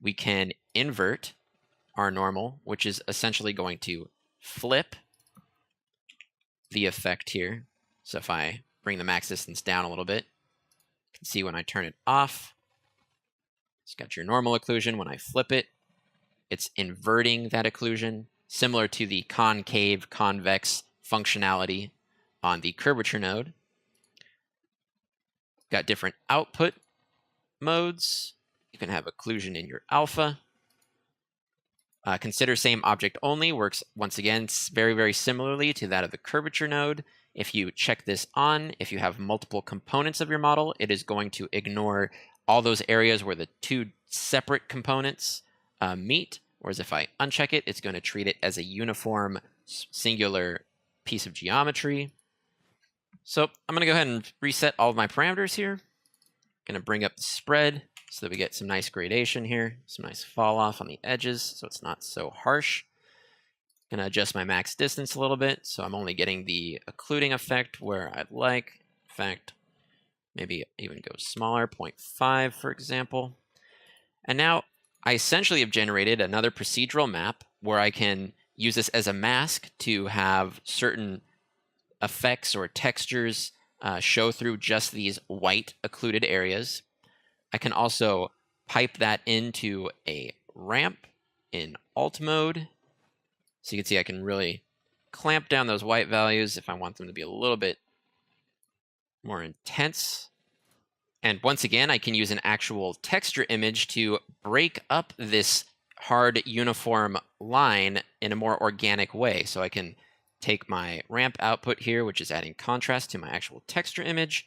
We can invert our normal, which is essentially going to flip the effect here. So if I bring the max distance down a little bit, you can see when I turn it off, it's got your normal occlusion. When I flip it, it's inverting that occlusion, similar to the concave, convex functionality on the curvature node. Got different output modes. You can have occlusion in your alpha. Consider same object only works, once again, very, very similarly to that of the curvature node. If you check this on, if you have multiple components of your model, it is going to ignore all those areas where the two separate components meet, whereas if I uncheck it, it's going to treat it as a uniform singular piece of geometry. So I'm going to go ahead and reset all of my parameters here. Going to bring up the spread so that we get some nice gradation here, some nice fall off on the edges so it's not so harsh. Going to adjust my max distance a little bit so I'm only getting the occluding effect where I'd like. In fact, maybe even go smaller, 0.5 for example. And now I essentially have generated another procedural map where I can use this as a mask to have certain effects or textures show through just these white occluded areas. I can also pipe that into a ramp in alt mode. So you can see I can really clamp down those white values if I want them to be a little bit more intense. And once again, I can use an actual texture image to break up this hard uniform line in a more organic way. So I can take my ramp output here, which is adding contrast to my actual texture image,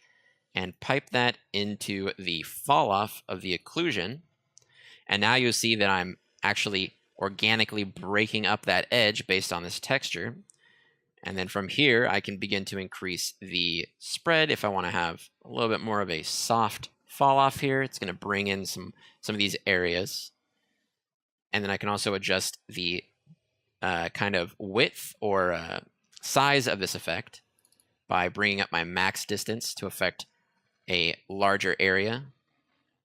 and pipe that into the fall off of the occlusion. And now you'll see that I'm actually organically breaking up that edge based on this texture. And then from here, I can begin to increase the spread if I want to have a little bit more of a soft fall off here. It's going to bring in some of these areas. And then I can also adjust the kind of width or size of this effect by bringing up my max distance to affect a larger area.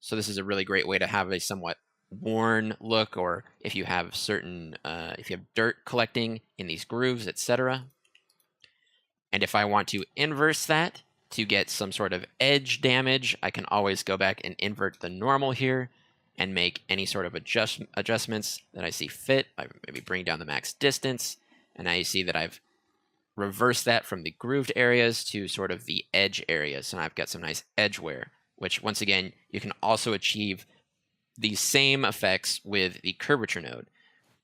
So this is a really great way to have a somewhat worn look, or if you have certain, if you have dirt collecting in these grooves, etc. And if I want to inverse that to get some sort of edge damage, I can always go back and invert the normal here and make any sort of adjustments that I see fit. I maybe bring down the max distance, and now you see that I've reversed that from the grooved areas to sort of the edge areas, and I've got some nice edge wear, which once again, you can also achieve these same effects with the curvature node.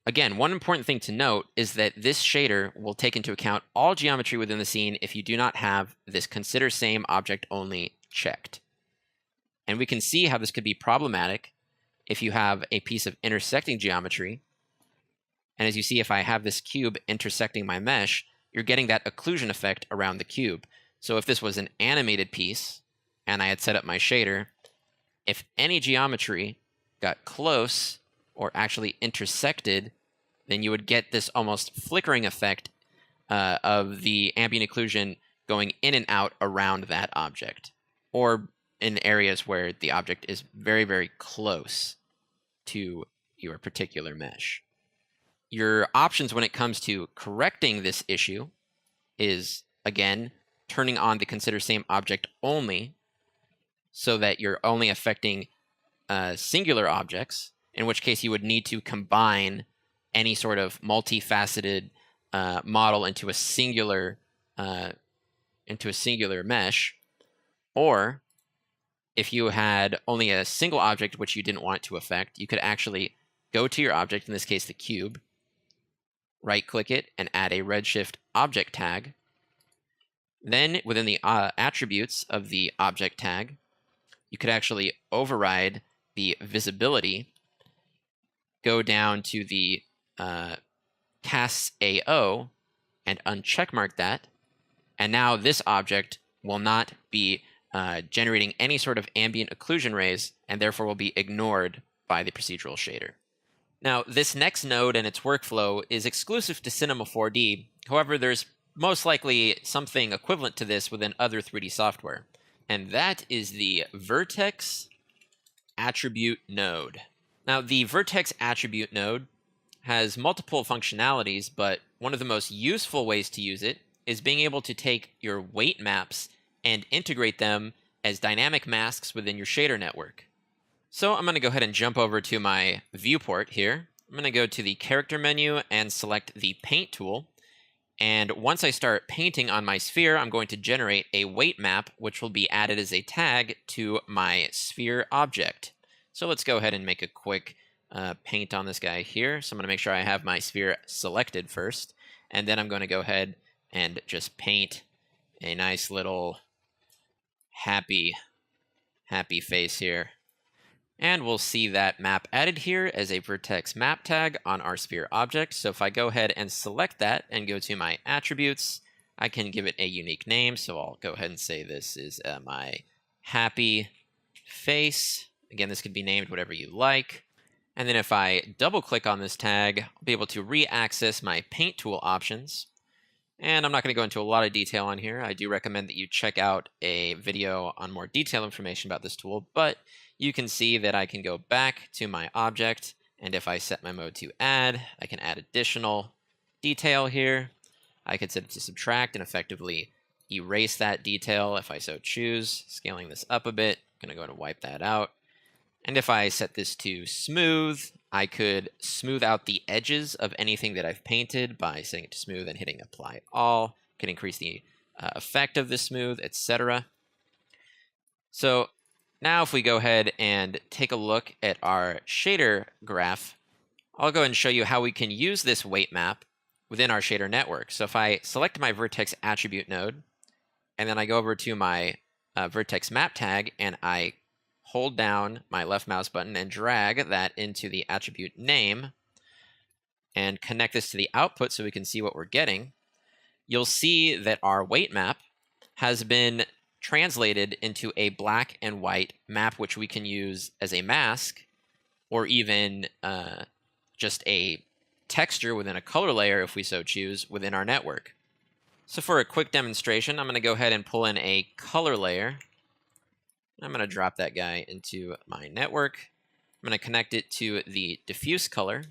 Again, one important thing to note is that this shader will take into account all geometry within the scene if you do not have this consider same object only checked. And we can see how this could be problematic if you have a piece of intersecting geometry. And as you see, if I have this cube intersecting my mesh, you're getting that occlusion effect around the cube. So if this was an animated piece and I had set up my shader, if any geometry got close or actually intersected, then you would get this almost flickering effect of the ambient occlusion going in and out around that object, or in areas where the object is very, very close to your particular mesh. Your options when it comes to correcting this issue is, again, turning on the consider same object only so that you're only affecting singular objects, in which case you would need to combine any sort of multifaceted model into a singular mesh. Or if you had only a single object which you didn't want to affect, you could actually go to your object, in this case the cube, right-click it, and add a Redshift object tag. Then within the attributes of the object tag, you could actually override the visibility, go down to the casts AO, and uncheckmark that. And now this object will not be generating any sort of ambient occlusion rays, and therefore will be ignored by the procedural shader. Now, this next node and its workflow is exclusive to Cinema4d. However, there's most likely something equivalent to this within other 3D software, and that is the Vertex attribute node. Now, the Vertex attribute node has multiple functionalities, but one of the most useful ways to use it is being able to take your weight maps and integrate them as dynamic masks within your shader network. So I'm going to go ahead and jump over to my viewport here. I'm going to go to the character menu and select the paint tool. And once I start painting on my sphere, I'm going to generate a weight map, which will be added as a tag to my sphere object. So let's go ahead and make a quick paint on this guy here. So I'm going to make sure I have my sphere selected first. And then I'm going to go ahead and just paint a nice little happy face here. And we'll see that map added here as a vertex map tag on our sphere object. So if I go ahead and select that and go to my attributes, I can give it a unique name. So I'll go ahead and say this is my happy face. Again, this could be named whatever you like. And then if I double click on this tag, I'll be able to re-access my paint tool options. And I'm not going to go into a lot of detail on here. I do recommend that you check out a video on more detailed information about this tool, but you can see that I can go back to my object, and if I set my mode to add, I can add additional detail here. I could set it to subtract and effectively erase that detail if I so choose. Scaling this up a bit, I'm going to go and wipe that out. And if I set this to smooth, I could smooth out the edges of anything that I've painted by setting it to smooth and hitting apply all. Can increase the effect of the smooth, etc. So now if we go ahead and take a look at our shader graph, I'll go and show you how we can use this weight map within our shader network. So if I select my vertex attribute node, and then I go over to my vertex map tag, and I hold down my left mouse button and drag that into the attribute name and connect this to the output so we can see what we're getting, you'll see that our weight map has been translated into a black and white map, which we can use as a mask or even just a texture within a color layer if we so choose within our network. So for a quick demonstration, I'm going to go ahead and pull in a color layer. I'm going to drop that guy into my network. I'm going to connect it to the diffuse color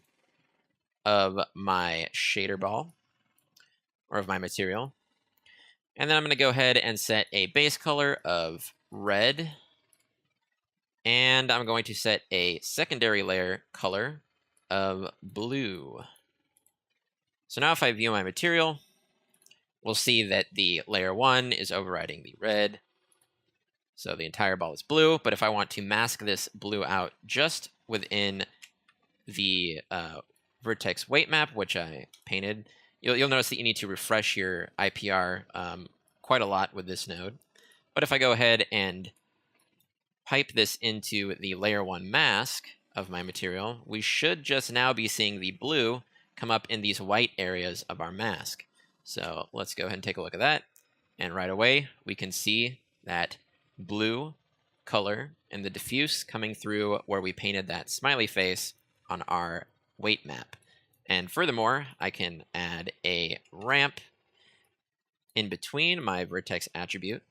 of my shader ball, or of my material. And then I'm going to go ahead and set a base color of red. And I'm going to set a secondary layer color of blue. So now if I view my material, we'll see that the layer 1 is overriding the red. So the entire ball is blue, but if I want to mask this blue out just within the vertex weight map, which I painted, you'll notice that you need to refresh your IPR quite a lot with this node. But if I go ahead and pipe this into the layer 1 mask of my material, we should just now be seeing the blue come up in these white areas of our mask. So let's go ahead and take a look at that. And right away, we can see that blue color and the diffuse coming through where we painted that smiley face on our weight map. And furthermore, I can add a ramp in between my vertex attribute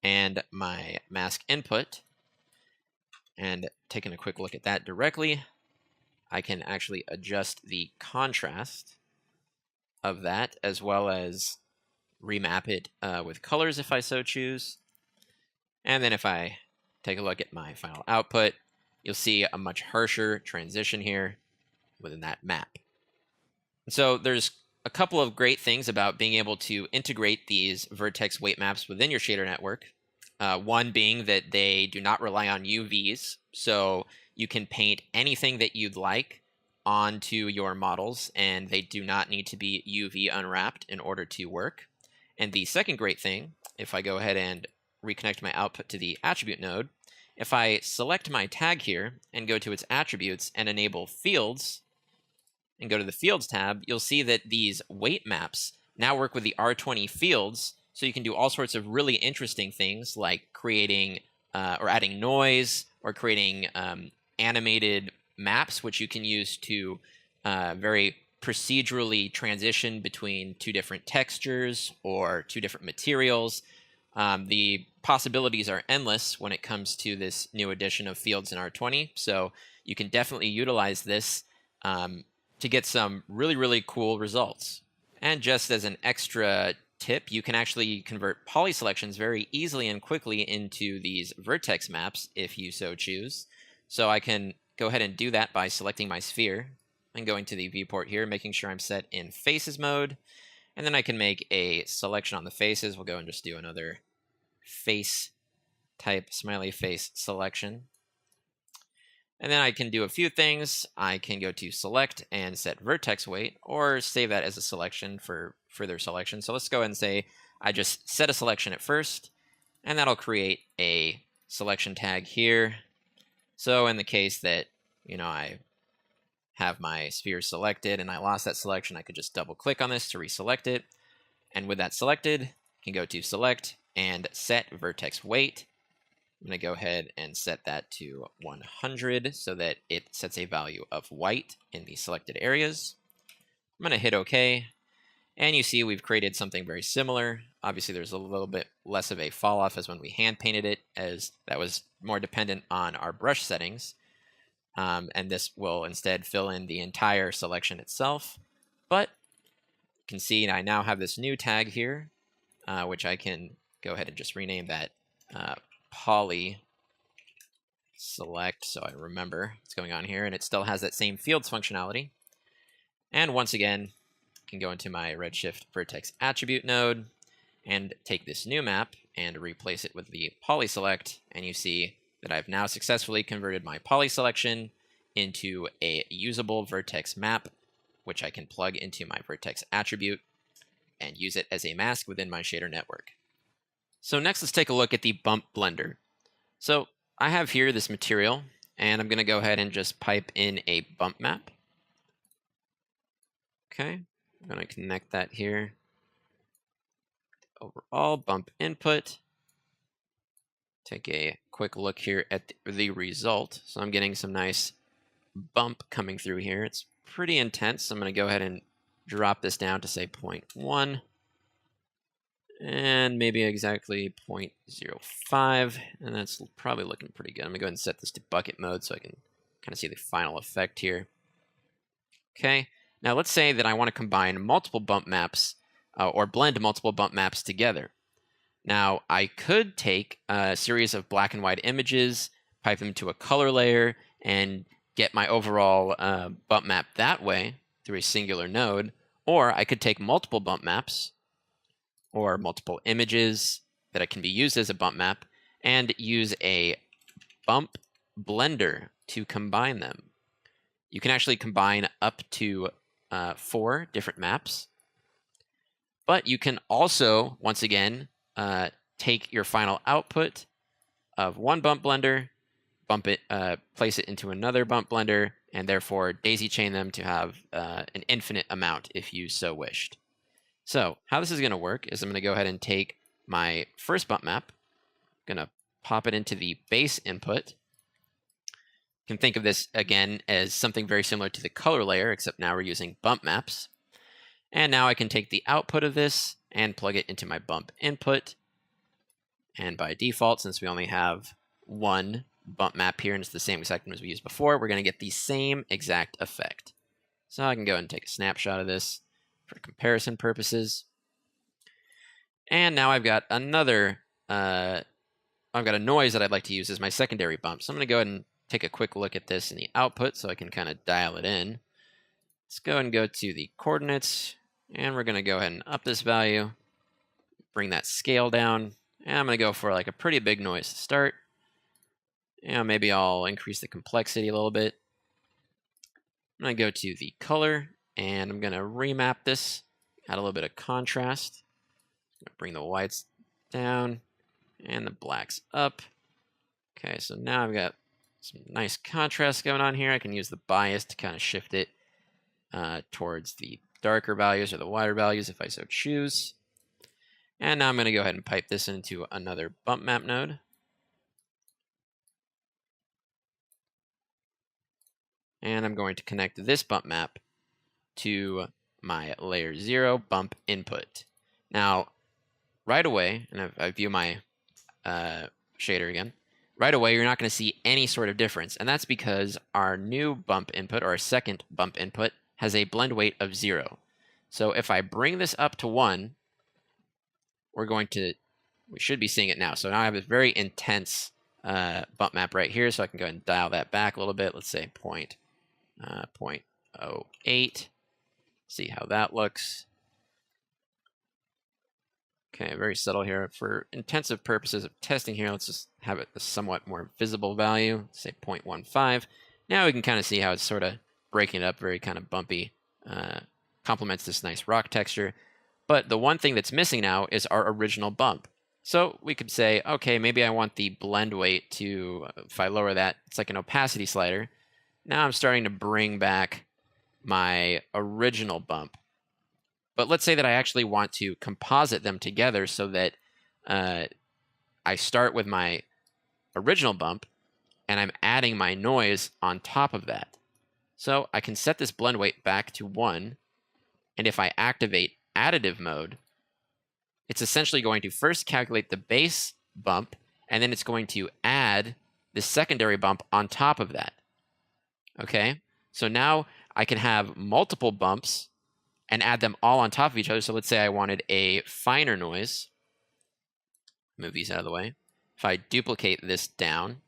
and my mask input. And taking a quick look at that directly, I can actually adjust the contrast of that as well as remap it with colors if I so choose. And then if I take a look at my final output, you'll see a much harsher transition here within that map. So there's a couple of great things about being able to integrate these vertex weight maps within your shader network. One being that they do not rely on UVs, so you can paint anything that you'd like onto your models, and they do not need to be UV unwrapped in order to work. And the second great thing, if I go ahead and reconnect my output to the attribute node, if I select my tag here and go to its attributes and enable fields and go to the fields tab, you'll see that these weight maps now work with the R20 fields, so you can do all sorts of really interesting things like creating or adding noise or creating animated maps, which you can use to very procedurally transition between two different textures or two different materials. The possibilities are endless when it comes to this new edition of fields in R20, so you can definitely utilize this to get some really, really cool results. And just as an extra tip, you can actually convert poly selections very easily and quickly into these vertex maps if you so choose. So I can go ahead and do that by selecting my sphere and going to the viewport here, making sure I'm set in faces mode. And then I can make a selection on the faces. We'll go and just do another face type smiley face selection. And then I can do a few things. I can go to select and set vertex weight, or save that as a selection for further selection. So let's go ahead and say I just set a selection at first, and that'll create a selection tag here. So in the case that, I have my sphere selected and I lost that selection, I could just double click on this to reselect it. And with that selected, I can go to select and set vertex weight. I'm going to go ahead and set that to 100 so that it sets a value of white in the selected areas. I'm going to hit OK. And you see we've created something very similar. Obviously, there's a little bit less of a fall off as when we hand painted it, as that was more dependent on our brush settings. And this will instead fill in the entire selection itself. But you can see I now have this new tag here, which I can go ahead and just rename that poly select so I remember what's going on here. And it still has that same fields functionality. And once again, I can go into my Redshift Vertex attribute node and take this new map and replace it with the poly select. And you see that I've now successfully converted my poly selection into a usable vertex map, which I can plug into my vertex attribute and use it as a mask within my shader network. So next, let's take a look at the bump blender. So I have here this material, and I'm going to go ahead and just pipe in a bump map. Okay, I'm going to connect that here. Overall bump input. Take a quick look here at the result. So I'm getting some nice bump coming through here. It's pretty intense. So I'm going to go ahead and drop this down to say 0.1 and maybe exactly 0.05. And that's probably looking pretty good. I'm going to go ahead and set this to bucket mode so I can kind of see the final effect here. Okay. Now let's say that I want to combine multiple bump maps or blend multiple bump maps together. Now, I could take a series of black and white images, pipe them to a color layer, and get my overall bump map that way through a singular node. Or I could take multiple bump maps or multiple images that can be used as a bump map and use a bump blender to combine them. You can actually combine up to 4 different maps. But you can also, once again, take your final output of one bump blender, bump it, place it into another bump blender, and therefore daisy chain them to have an infinite amount if you so wished. So how this is going to work is I'm going to go ahead and take my first bump map, I'm going to pop it into the base input. You can think of this again as something very similar to the color layer, except now we're using bump maps. And now I can take the output of this and plug it into my bump input. And by default, since we only have one bump map here and it's the same exact one as we used before, we're going to get the same exact effect. So I can go ahead and take a snapshot of this for comparison purposes. And now I've got another, I've got a noise that I'd like to use as my secondary bump. So I'm going to go ahead and take a quick look at this in the output so I can kind of dial it in. Let's go and go to the coordinates, and we're going to go ahead and up this value, bring that scale down, and I'm going to go for like a pretty big noise to start. Maybe I'll increase the complexity a little bit. I'm going to go to the color, and I'm going to remap this, add a little bit of contrast. Bring the whites down, and the blacks up. Okay, so now I've got some nice contrast going on here. I can use the bias to kind of shift it towards the darker values or the wider values if I so choose. And now I'm going to go ahead and pipe this into another bump map node. And I'm going to connect this bump map to my layer 0 bump input. Now, right away, and I view my shader again, right away you're not going to see any sort of difference. And that's because our new bump input, or our second bump input, has a blend weight of 0. So if I bring this up to 1, we should be seeing it now. So now I have a very intense bump map right here, so I can go ahead and dial that back a little bit. Let's say 0.08. See how that looks. Okay, very subtle here. For intensive purposes of testing here, let's just have it a somewhat more visible value, say 0.15. Now we can kind of see how it's sort of breaking it up, very kind of bumpy. Complements this nice rock texture. But the one thing that's missing now is our original bump. So we could say, okay, maybe I want the blend weight to, if I lower that, it's like an opacity slider. Now I'm starting to bring back my original bump. But let's say that I actually want to composite them together so that I start with my original bump and I'm adding my noise on top of that. So I can set this blend weight back to 1, and if I activate additive mode, it's essentially going to first calculate the base bump, and then it's going to add the secondary bump on top of that. Okay, so now I can have multiple bumps and add them all on top of each other. So let's say I wanted a finer noise. Move these out of the way. If I duplicate this down,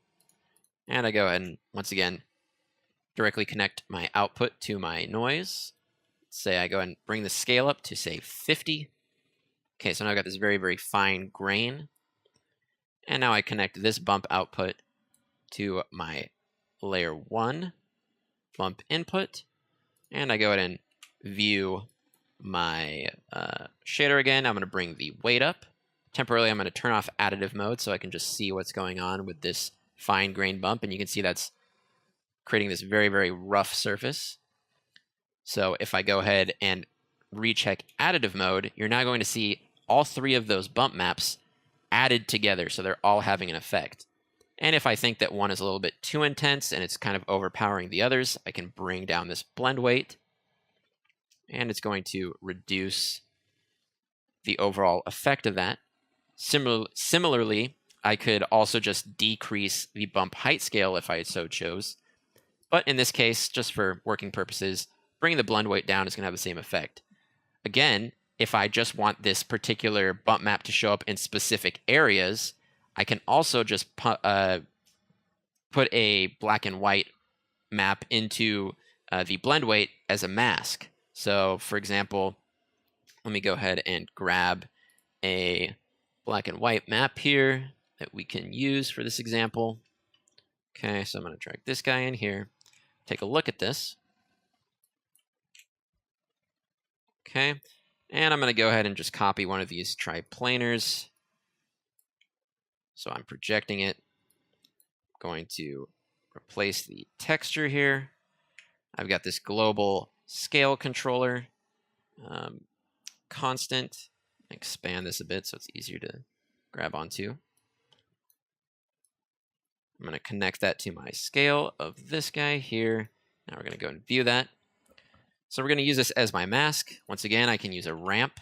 and I go ahead and, once again, directly connect my output to my noise. Say I go ahead and bring the scale up to, say, 50. Okay, so now I've got this very, very fine grain. And now I connect this bump output to my layer 1 bump input. And I go ahead and view my shader again. I'm going to bring the weight up. Temporarily, I'm going to turn off additive mode so I can just see what's going on with this fine grain bump. And you can see that's creating this very, very rough surface. So if I go ahead and recheck additive mode, you're now going to see all 3 of those bump maps added together, so they're all having an effect. And if I think that one is a little bit too intense and it's kind of overpowering the others, I can bring down this blend weight, and it's going to reduce the overall effect of that. Similarly, I could also just decrease the bump height scale if I so chose. But in this case, just for working purposes, bringing the blend weight down is going to have the same effect. Again, if I just want this particular bump map to show up in specific areas, I can also just put a black and white map into the blend weight as a mask. So, for example, let me go ahead and grab a black and white map here that we can use for this example. Okay, so I'm going to drag this guy in here. Take a look at this. Okay, and I'm going to go ahead and just copy one of these TriPlanars. So I'm projecting it. Going to replace the texture here. I've got this global scale controller, constant. Expand this a bit so it's easier to grab onto. I'm going to connect that to my scale of this guy here. Now we're going to go and view that. So we're going to use this as my mask. Once again, I can use a ramp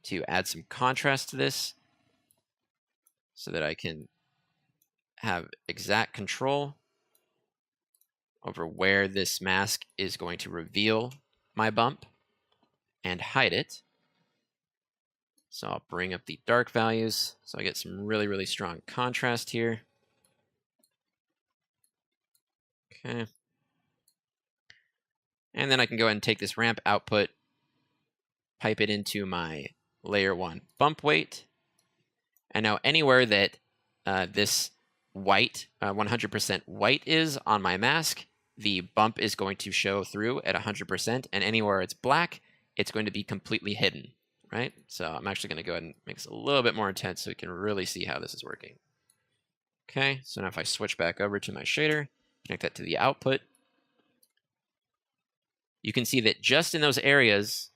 to add some contrast to this so that I can have exact control over where this mask is going to reveal my bump and hide it. So I'll bring up the dark values so I get some really, really strong contrast here. Okay. And then I can go ahead and take this ramp output, pipe it into my layer 1 bump weight. And now anywhere that this white, 100% white is on my mask, the bump is going to show through at 100%. And anywhere it's black, it's going to be completely hidden, right? So I'm actually going to go ahead and make this a little bit more intense so we can really see how this is working. Okay, so now if I switch back over to my shader, connect that to the output, you can see that just in those areas,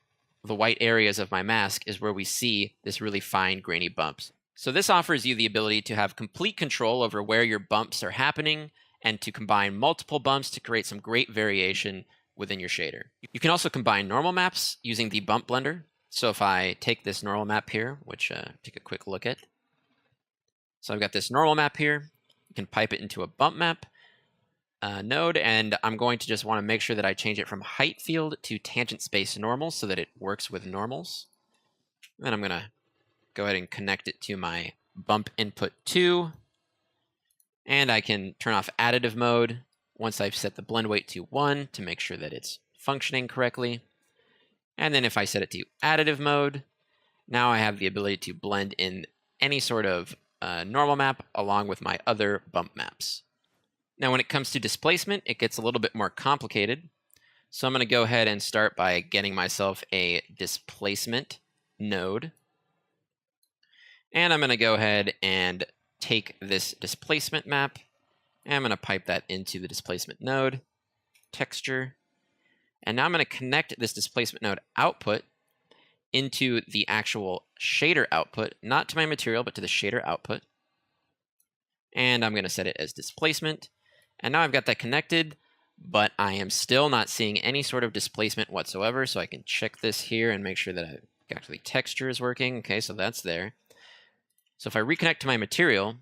the white areas of my mask is where we see this really fine grainy bumps. So this offers you the ability to have complete control over where your bumps are happening and to combine multiple bumps to create some great variation within your shader. You can also combine normal maps using the bump blender. So if I take this normal map here, which take a quick look at. So I've got this normal map here. You can pipe it into a bump map node, and I'm going to just want to make sure that I change it from height field to tangent space normal so that it works with normals. And then I'm going to go ahead and connect it to my bump input 2. And I can turn off additive mode once I've set the blend weight to 1 to make sure that it's functioning correctly. And then if I set it to additive mode, now I have the ability to blend in any sort of normal map along with my other bump maps. Now when it comes to displacement, it gets a little bit more complicated. So I'm going to go ahead and start by getting myself a displacement node. And I'm going to go ahead and take this displacement map, and I'm going to pipe that into the displacement node, texture. And now I'm going to connect this displacement node output into the actual shader output, not to my material, but to the shader output. And I'm going to set it as displacement. And now I've got that connected, but I am still not seeing any sort of displacement whatsoever. So I can check this here and make sure that actually texture is working. Okay, so that's there. So if I reconnect to my material,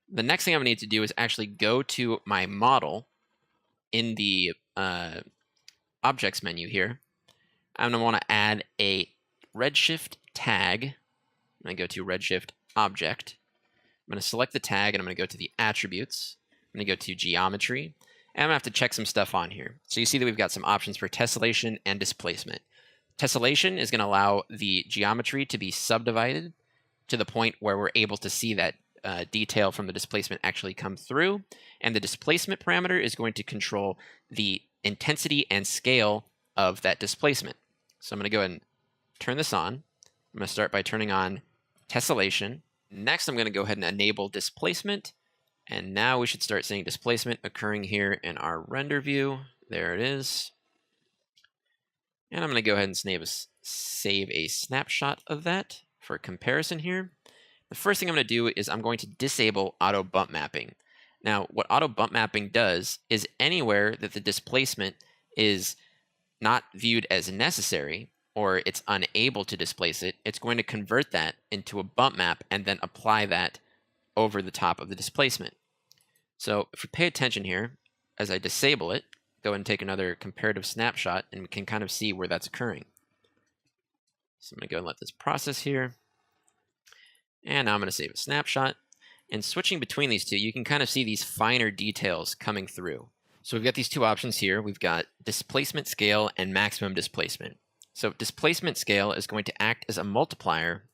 the next thing I'm going to need to do is actually go to my model in the objects menu here. I'm going to want to add a Redshift tag. I'm going to go to Redshift object. I'm going to select the tag, and I'm going to go to the attributes. I'm going to go to geometry, and I'm going to have to check some stuff on here. So you see that we've got some options for tessellation and displacement. Tessellation is going to allow the geometry to be subdivided to the point where we're able to see that detail from the displacement actually come through. And the displacement parameter is going to control the intensity and scale of that displacement. So I'm going to go ahead and turn this on. I'm going to start by turning on tessellation. Next, I'm going to go ahead and enable displacement. And now we should start seeing displacement occurring here in our render view. There it is. And I'm going to go ahead and save a snapshot of that for comparison here. The first thing I'm going to do is I'm going to disable auto bump mapping. Now, what auto bump mapping does is anywhere that the displacement is not viewed as necessary, or it's unable to displace it, it's going to convert that into a bump map and then apply that over the top of the displacement. So if we pay attention here, as I disable it, go ahead and take another comparative snapshot, and we can kind of see where that's occurring. So I'm going to go and let this process here. And now I'm going to save a snapshot. And switching between these two, you can kind of see these finer details coming through. So we've got these two options here. We've got displacement scale and maximum displacement. So displacement scale is going to act as a multiplier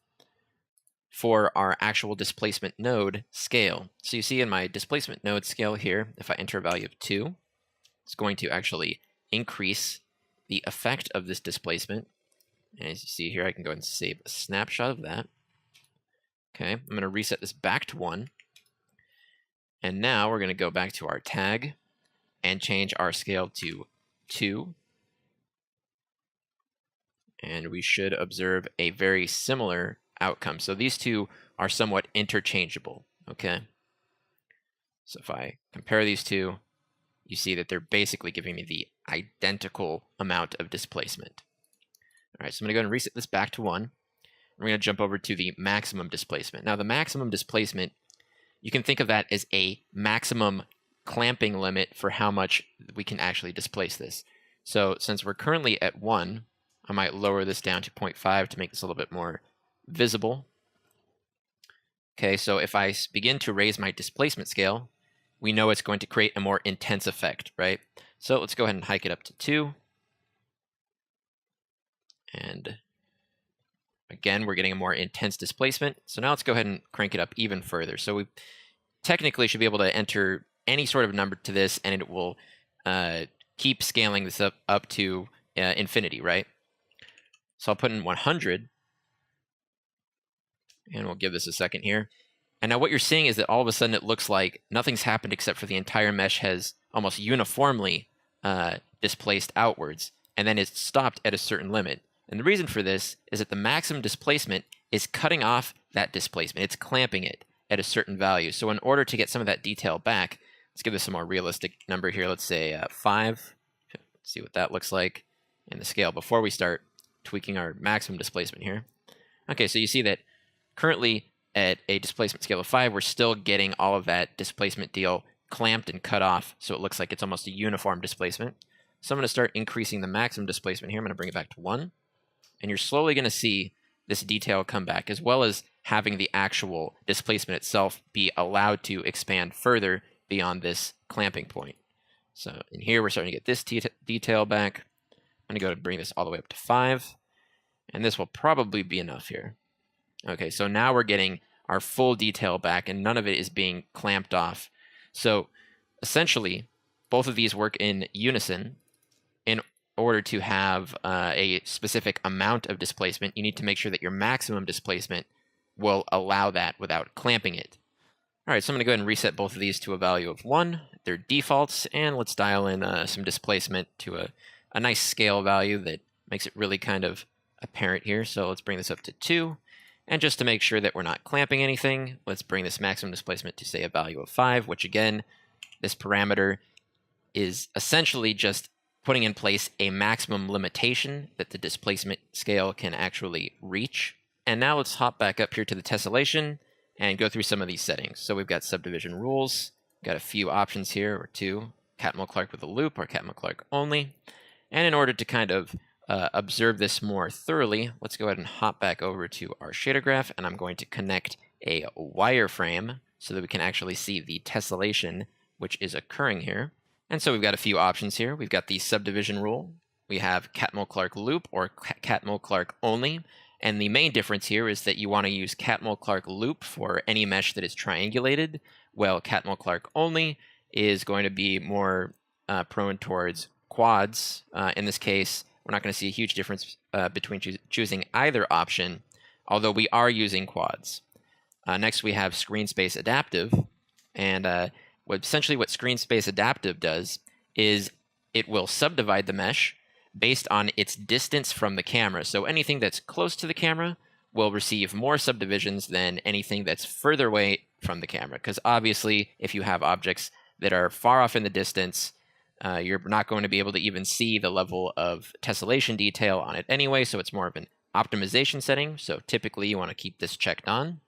for our actual displacement node scale. So you see in my displacement node scale here, if I enter a value of 2, it's going to actually increase the effect of this displacement. And as you see here, I can go ahead and save a snapshot of that. Okay, I'm going to reset this back to 1. And now we're going to go back to our tag and change our scale to 2. And we should observe a very similar outcome. So these two are somewhat interchangeable, okay? So if I compare these two, you see that they're basically giving me the identical amount of displacement. All right, so I'm going to go ahead and reset this back to 1. We're going to jump over to the maximum displacement. Now, the maximum displacement, you can think of that as a maximum clamping limit for how much we can actually displace this. So since we're currently at 1, I might lower this down to 0.5 to make this a little bit more visible. Okay, so if I begin to raise my displacement scale, we know it's going to create a more intense effect, right? So let's go ahead and hike it up to 2. And again, we're getting a more intense displacement. So now let's go ahead and crank it up even further. So we technically should be able to enter any sort of number to this, and it will keep scaling this up to infinity, right? So I'll put in 100, and we'll give this a second here. And now what you're seeing is that all of a sudden it looks like nothing's happened except for the entire mesh has almost uniformly displaced outwards, and then it's stopped at a certain limit. And the reason for this is that the maximum displacement is cutting off that displacement. It's clamping it at a certain value. So in order to get some of that detail back, let's give this a more realistic number here. Let's say 5. Let's see what that looks like in the scale before we start tweaking our maximum displacement here. Okay, so you see that currently at a displacement scale of 5, we're still getting all of that displacement deal clamped and cut off, so it looks like it's almost a uniform displacement. So I'm going to start increasing the maximum displacement here. I'm going to bring it back to 1. And you're slowly going to see this detail come back, as well as having the actual displacement itself be allowed to expand further beyond this clamping point. So in here, we're starting to get this detail back. I'm going to go and bring this all the way up to 5. And this will probably be enough here. Okay, so now we're getting our full detail back, and none of it is being clamped off. So essentially, both of these work in unison. In order to have a specific amount of displacement, you need to make sure that your maximum displacement will allow that without clamping it. All right, so I'm going to go ahead and reset both of these to a value of 1. They're defaults, and let's dial in some displacement to a nice scale value that makes it really kind of apparent here. So let's bring this up to 2. And just to make sure that we're not clamping anything, let's bring this maximum displacement to, say, a value of 5, which again, this parameter is essentially just putting in place a maximum limitation that the displacement scale can actually reach. And now let's hop back up here to the tessellation and go through some of these settings. So we've got subdivision rules, got a few options here, or 2, Catmull-Clark with a loop or Catmull-Clark only. And in order to kind of observe this more thoroughly, let's go ahead and hop back over to our shader graph, and I'm going to connect a wireframe so that we can actually see the tessellation which is occurring here. And so we've got a few options here. We've got the subdivision rule. We have Catmull-Clark loop or Catmull-Clark only. And the main difference here is that you want to use Catmull-Clark loop for any mesh that is triangulated, while Catmull-Clark only is going to be more prone towards quads. In this case, we're not going to see a huge difference between choosing either option, although we are using quads. Next, we have screen space adaptive. And essentially what screen space adaptive does is it will subdivide the mesh based on its distance from the camera. So anything that's close to the camera will receive more subdivisions than anything that's further away from the camera. Because obviously, if you have objects that are far off in the distance, you're not going to be able to even see the level of tessellation detail on it anyway, so it's more of an optimization setting. So typically, you want to keep this checked on.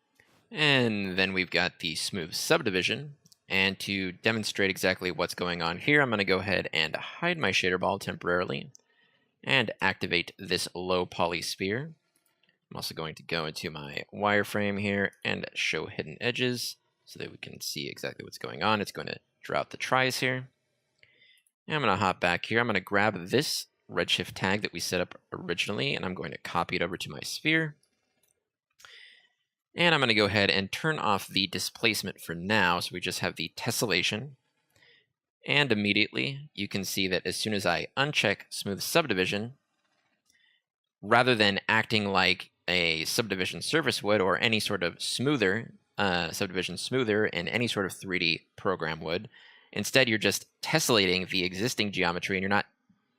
And then we've got the smooth subdivision. And to demonstrate exactly what's going on here, I'm going to go ahead and hide my shader ball temporarily and activate this low poly sphere. I'm also going to go into my wireframe here and show hidden edges so that we can see exactly what's going on. It's going to draw out the tries here. And I'm going to hop back here. I'm going to grab this Redshift tag that we set up originally, and I'm going to copy it over to my sphere. And I'm going to go ahead and turn off the displacement for now, so we just have the tessellation. And immediately, you can see that as soon as I uncheck smooth subdivision, rather than acting like a subdivision surface would or any sort of smoother, subdivision smoother in any sort of 3D program would, instead you're just tessellating the existing geometry and you're not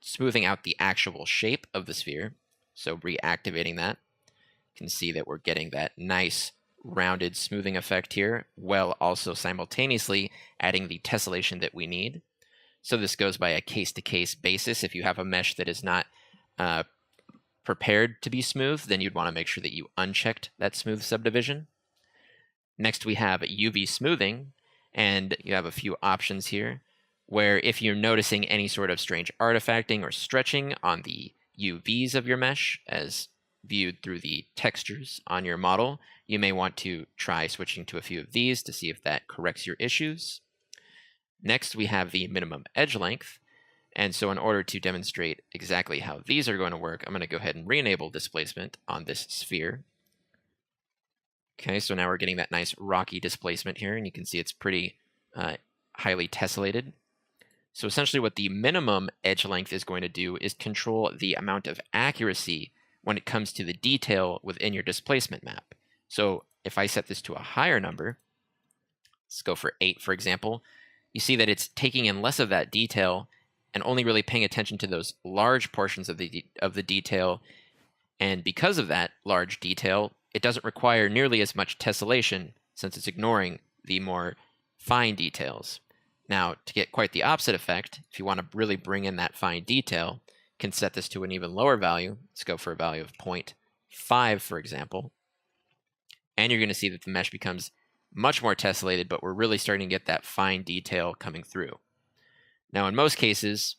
smoothing out the actual shape of the sphere. So reactivating that, you can see that we're getting that nice rounded smoothing effect here, while also simultaneously adding the tessellation that we need. So this goes by a case-to-case basis. If you have a mesh that is not prepared to be smooth, then you'd want to make sure that you unchecked that smooth subdivision. Next, we have UV smoothing, and you have a few options here, where if you're noticing any sort of strange artifacting or stretching on the UVs of your mesh, as viewed through the textures on your model, you may want to try switching to a few of these to see if that corrects your issues. Next, we have the minimum edge length. And so in order to demonstrate exactly how these are going to work, I'm going to go ahead and re-enable displacement on this sphere. Okay, so now we're getting that nice rocky displacement here, and you can see it's pretty highly tessellated. So essentially what the minimum edge length is going to do is control the amount of accuracy when it comes to the detail within your displacement map. So if I set this to a higher number, let's go for 8, for example, you see that it's taking in less of that detail and only really paying attention to those large portions of the detail. And because of that large detail, it doesn't require nearly as much tessellation since it's ignoring the more fine details. Now, to get quite the opposite effect, if you want to really bring in that fine detail, you can set this to an even lower value. Let's go for a value of 0.5, for example. And you're going to see that the mesh becomes much more tessellated, but we're really starting to get that fine detail coming through. Now, in most cases,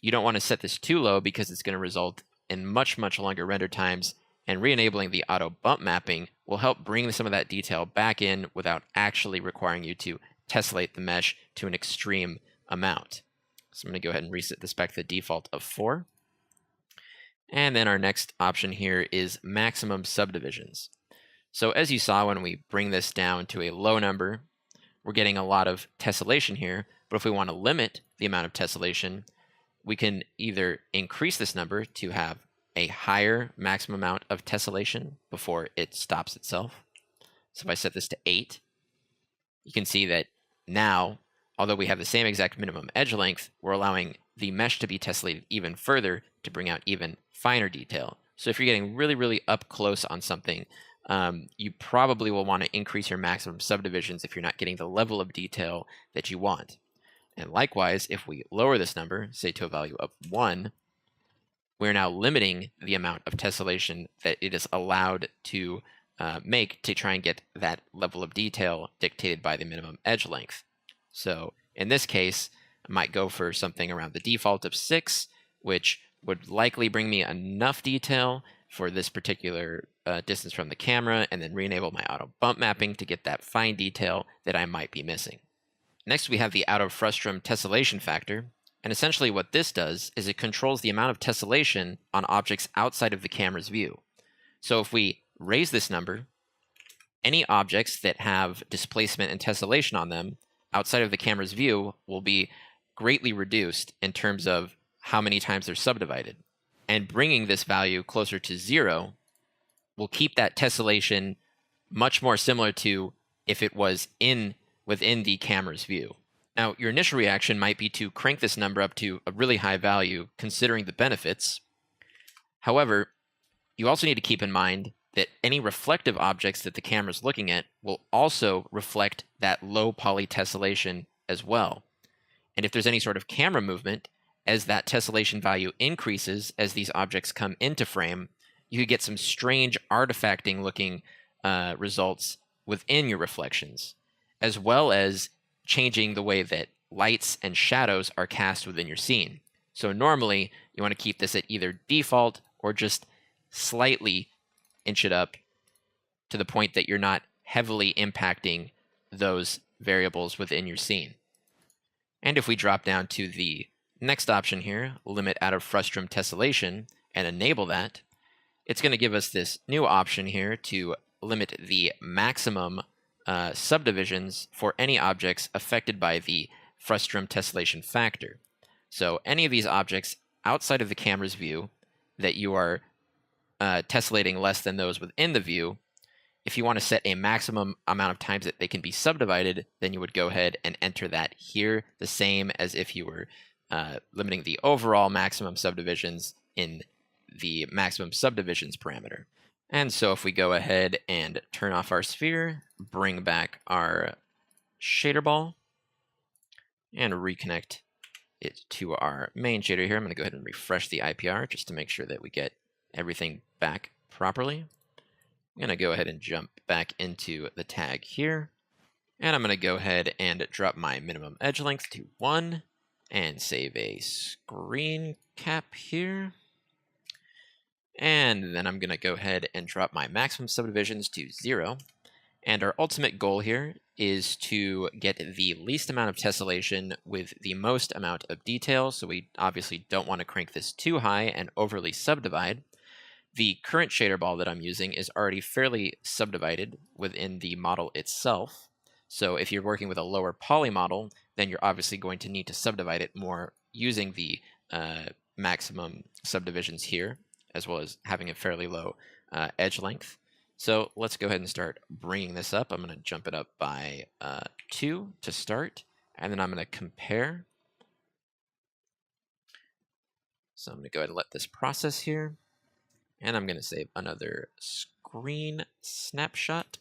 you don't want to set this too low because it's going to result in much, much longer render times, and re-enabling the auto bump mapping will help bring some of that detail back in without actually requiring you to tessellate the mesh to an extreme amount. So I'm going to go ahead and reset this back to the default of 4. And then our next option here is maximum subdivisions. So as you saw, when we bring this down to a low number, we're getting a lot of tessellation here. But if we want to limit the amount of tessellation, we can either increase this number to have a higher maximum amount of tessellation before it stops itself. So if I set this to 8, you can see that now, although we have the same exact minimum edge length, we're allowing the mesh to be tessellated even further to bring out even finer detail. So if you're getting really, really up close on something, you probably will want to increase your maximum subdivisions if you're not getting the level of detail that you want. And likewise, if we lower this number, say to a value of 1, we're now limiting the amount of tessellation that it is allowed to make to try and get that level of detail dictated by the minimum edge length. So in this case, I might go for something around the default of 6, which would likely bring me enough detail for this particular distance from the camera, and then re-enable my auto bump mapping to get that fine detail that I might be missing. Next, we have the out of frustum tessellation factor, and essentially what this does is it controls the amount of tessellation on objects outside of the camera's view. So if we raise this number, any objects that have displacement and tessellation on them outside of the camera's view will be greatly reduced in terms of how many times they're subdivided. And bringing this value closer to 0 will keep that tessellation much more similar to if it was within the camera's view. Now, your initial reaction might be to crank this number up to a really high value, considering the benefits. However, you also need to keep in mind that any reflective objects that the camera is looking at will also reflect that low poly tessellation as well. And if there's any sort of camera movement, as that tessellation value increases as these objects come into frame, you could get some strange artifacting looking results within your reflections, as well as changing the way that lights and shadows are cast within your scene. So normally, you want to keep this at either default or just slightly inch it up to the point that you're not heavily impacting those variables within your scene. And if we drop down to the next option here, limit out of frustum tessellation, and enable that, it's going to give us this new option here to limit the maximum subdivisions for any objects affected by the frustum tessellation factor. So any of these objects outside of the camera's view that you are tessellating less than those within the view, if you want to set a maximum amount of times that they can be subdivided, then you would go ahead and enter that here, the same as if you were limiting the overall maximum subdivisions in the maximum subdivisions parameter. And so if we go ahead and turn off our sphere, bring back our shader ball, and reconnect it to our main shader here, I'm going to go ahead and refresh the IPR just to make sure that we get everything back properly. I'm going to go ahead and jump back into the tag here, and I'm going to go ahead and drop my minimum edge length to 1 and save a screen cap here. And then I'm going to go ahead and drop my maximum subdivisions to 0. And our ultimate goal here is to get the least amount of tessellation with the most amount of detail. So we obviously don't want to crank this too high and overly subdivide. The current shader ball that I'm using is already fairly subdivided within the model itself. So if you're working with a lower poly model, then you're obviously going to need to subdivide it more using the maximum subdivisions here, as well as having a fairly low edge length. So let's go ahead and start bringing this up. I'm going to jump it up by 2 to start, and then I'm going to compare. So I'm going to go ahead and let this process here, and I'm going to save another screen snapshot.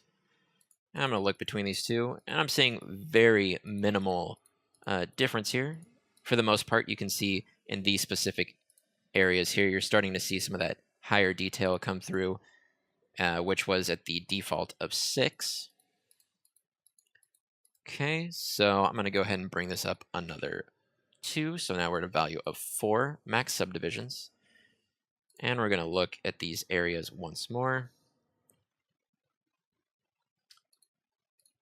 And I'm going to look between these two, and I'm seeing very minimal difference here. For the most part, you can see in these specific areas here, you're starting to see some of that higher detail come through, which was at the default of 6. Okay, so I'm going to go ahead and bring this up another 2. So now we're at a value of 4 max subdivisions. And we're going to look at these areas once more.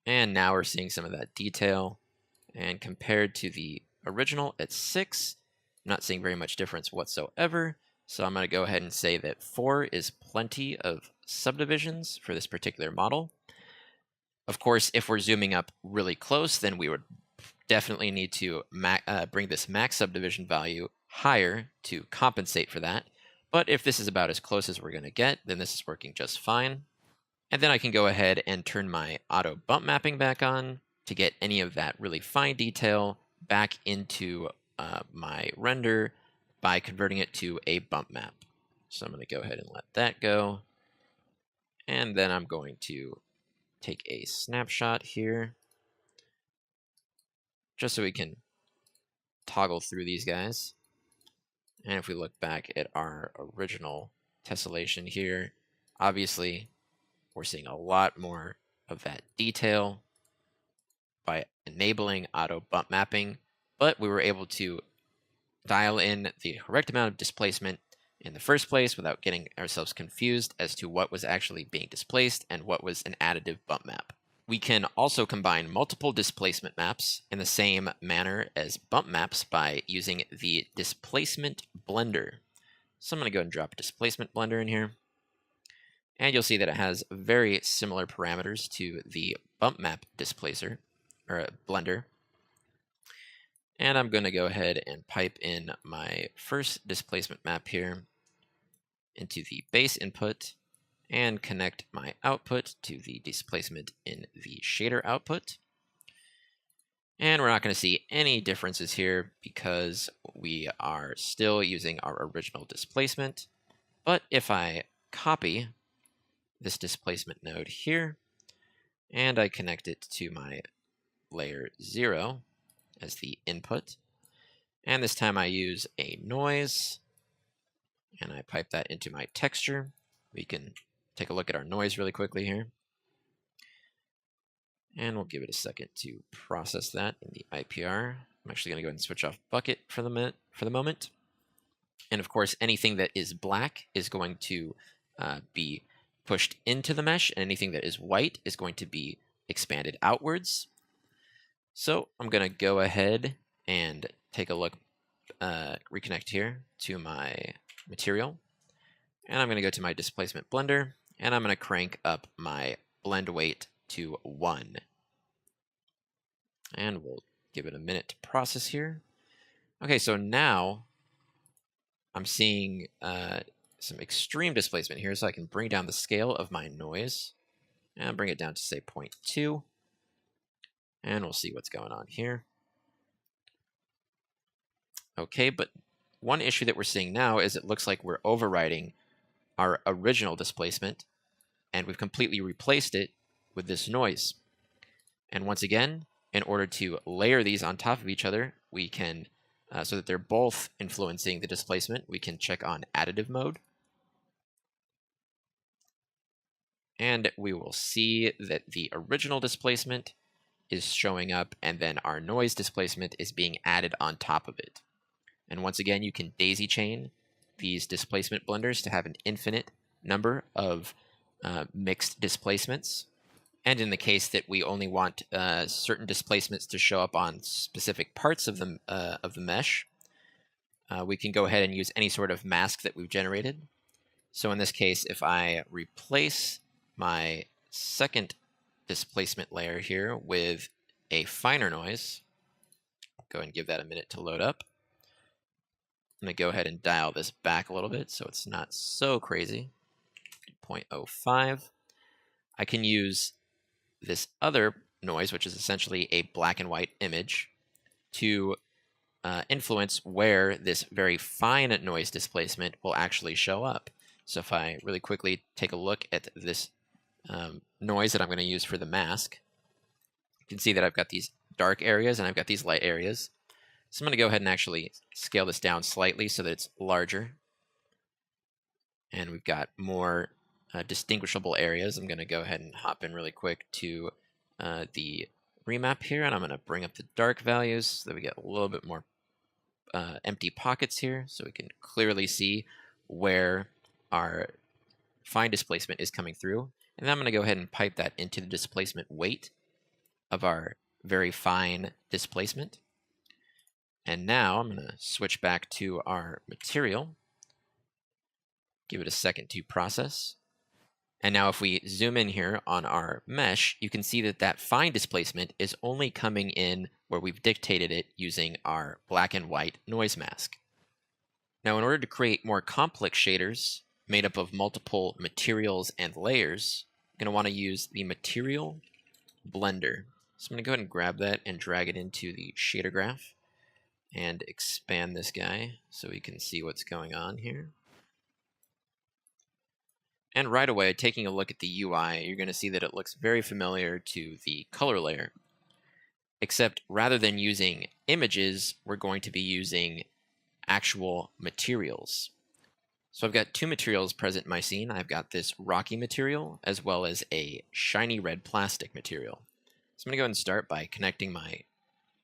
And now we're seeing some of that detail. And compared to the original at 6, I'm not seeing very much difference whatsoever. So I'm going to go ahead and say that 4 is plenty of subdivisions for this particular model. Of course, if we're zooming up really close, then we would definitely need to bring this max subdivision value higher to compensate for that. But if this is about as close as we're going to get, then this is working just fine. And then I can go ahead and turn my auto bump mapping back on to get any of that really fine detail back into my render by converting it to a bump map. So I'm going to go ahead and let that go. And then I'm going to take a snapshot here just so we can toggle through these guys. And if we look back at our original tessellation here, obviously we're seeing a lot more of that detail by enabling auto bump mapping, but we were able to dial in the correct amount of displacement in the first place without getting ourselves confused as to what was actually being displaced and what was an additive bump map. We can also combine multiple displacement maps in the same manner as bump maps by using the displacement blender. So I'm going to go ahead and drop a displacement blender in here. And you'll see that it has very similar parameters to the bump map displacer, or blender. And I'm going to go ahead and pipe in my first displacement map here into the base input and connect my output to the displacement in the shader output. And we're not going to see any differences here because we are still using our original displacement. But if I copy this displacement node here and I connect it to my layer 0 as the input, and this time I use a noise and I pipe that into my texture, we can take a look at our noise really quickly here. And we'll give it a second to process that in the IPR. I'm actually going to go ahead and switch off bucket for the moment. And of course, anything that is black is going to be pushed into the mesh, and anything that is white is going to be expanded outwards. So I'm going to go ahead and take a look, reconnect here to my material. And I'm going to go to my displacement blender, and I'm going to crank up my blend weight to 1. And we'll give it a minute to process here. Okay, so now I'm seeing some extreme displacement here, so I can bring down the scale of my noise and bring it down to, say, 0.2. And we'll see what's going on here. Okay, but one issue that we're seeing now is it looks like we're overriding our original displacement, and we've completely replaced it with this noise. And once again, in order to layer these on top of each other, we can, so that they're both influencing the displacement, we can check on additive mode. And we will see that the original displacement is showing up, and then our noise displacement is being added on top of it. And once again, you can daisy chain these displacement blenders to have an infinite number of mixed displacements. And in the case that we only want certain displacements to show up on specific parts of the mesh, we can go ahead and use any sort of mask that we've generated. So in this case, if I replace my second displacement layer here with a finer noise, go ahead and give that a minute to load up. I'm going to go ahead and dial this back a little bit so it's not so crazy. 0.05. I can use this other noise, which is essentially a black and white image, to influence where this very fine noise displacement will actually show up. So if I really quickly take a look at this noise that I'm going to use for the mask, you can see that I've got these dark areas and I've got these light areas. So I'm going to go ahead and actually scale this down slightly so that it's larger. And we've got more distinguishable areas. I'm going to go ahead and hop in really quick to the remap here, and I'm going to bring up the dark values so that we get a little bit more empty pockets here, so we can clearly see where our fine displacement is coming through. And then I'm going to go ahead and pipe that into the displacement weight of our very fine displacement. And now I'm going to switch back to our material, give it a second to process. And now if we zoom in here on our mesh, you can see that that fine displacement is only coming in where we've dictated it using our black and white noise mask. Now, in order to create more complex shaders made up of multiple materials and layers, I'm going to want to use the material blender. So I'm going to go ahead and grab that and drag it into the shader graph and expand this guy so we can see what's going on here. And right away, taking a look at the UI, you're going to see that it looks very familiar to the color layer. Except rather than using images, we're going to be using actual materials. So I've got two materials present in my scene. I've got this rocky material as well as a shiny red plastic material. So I'm going to go ahead and start by connecting my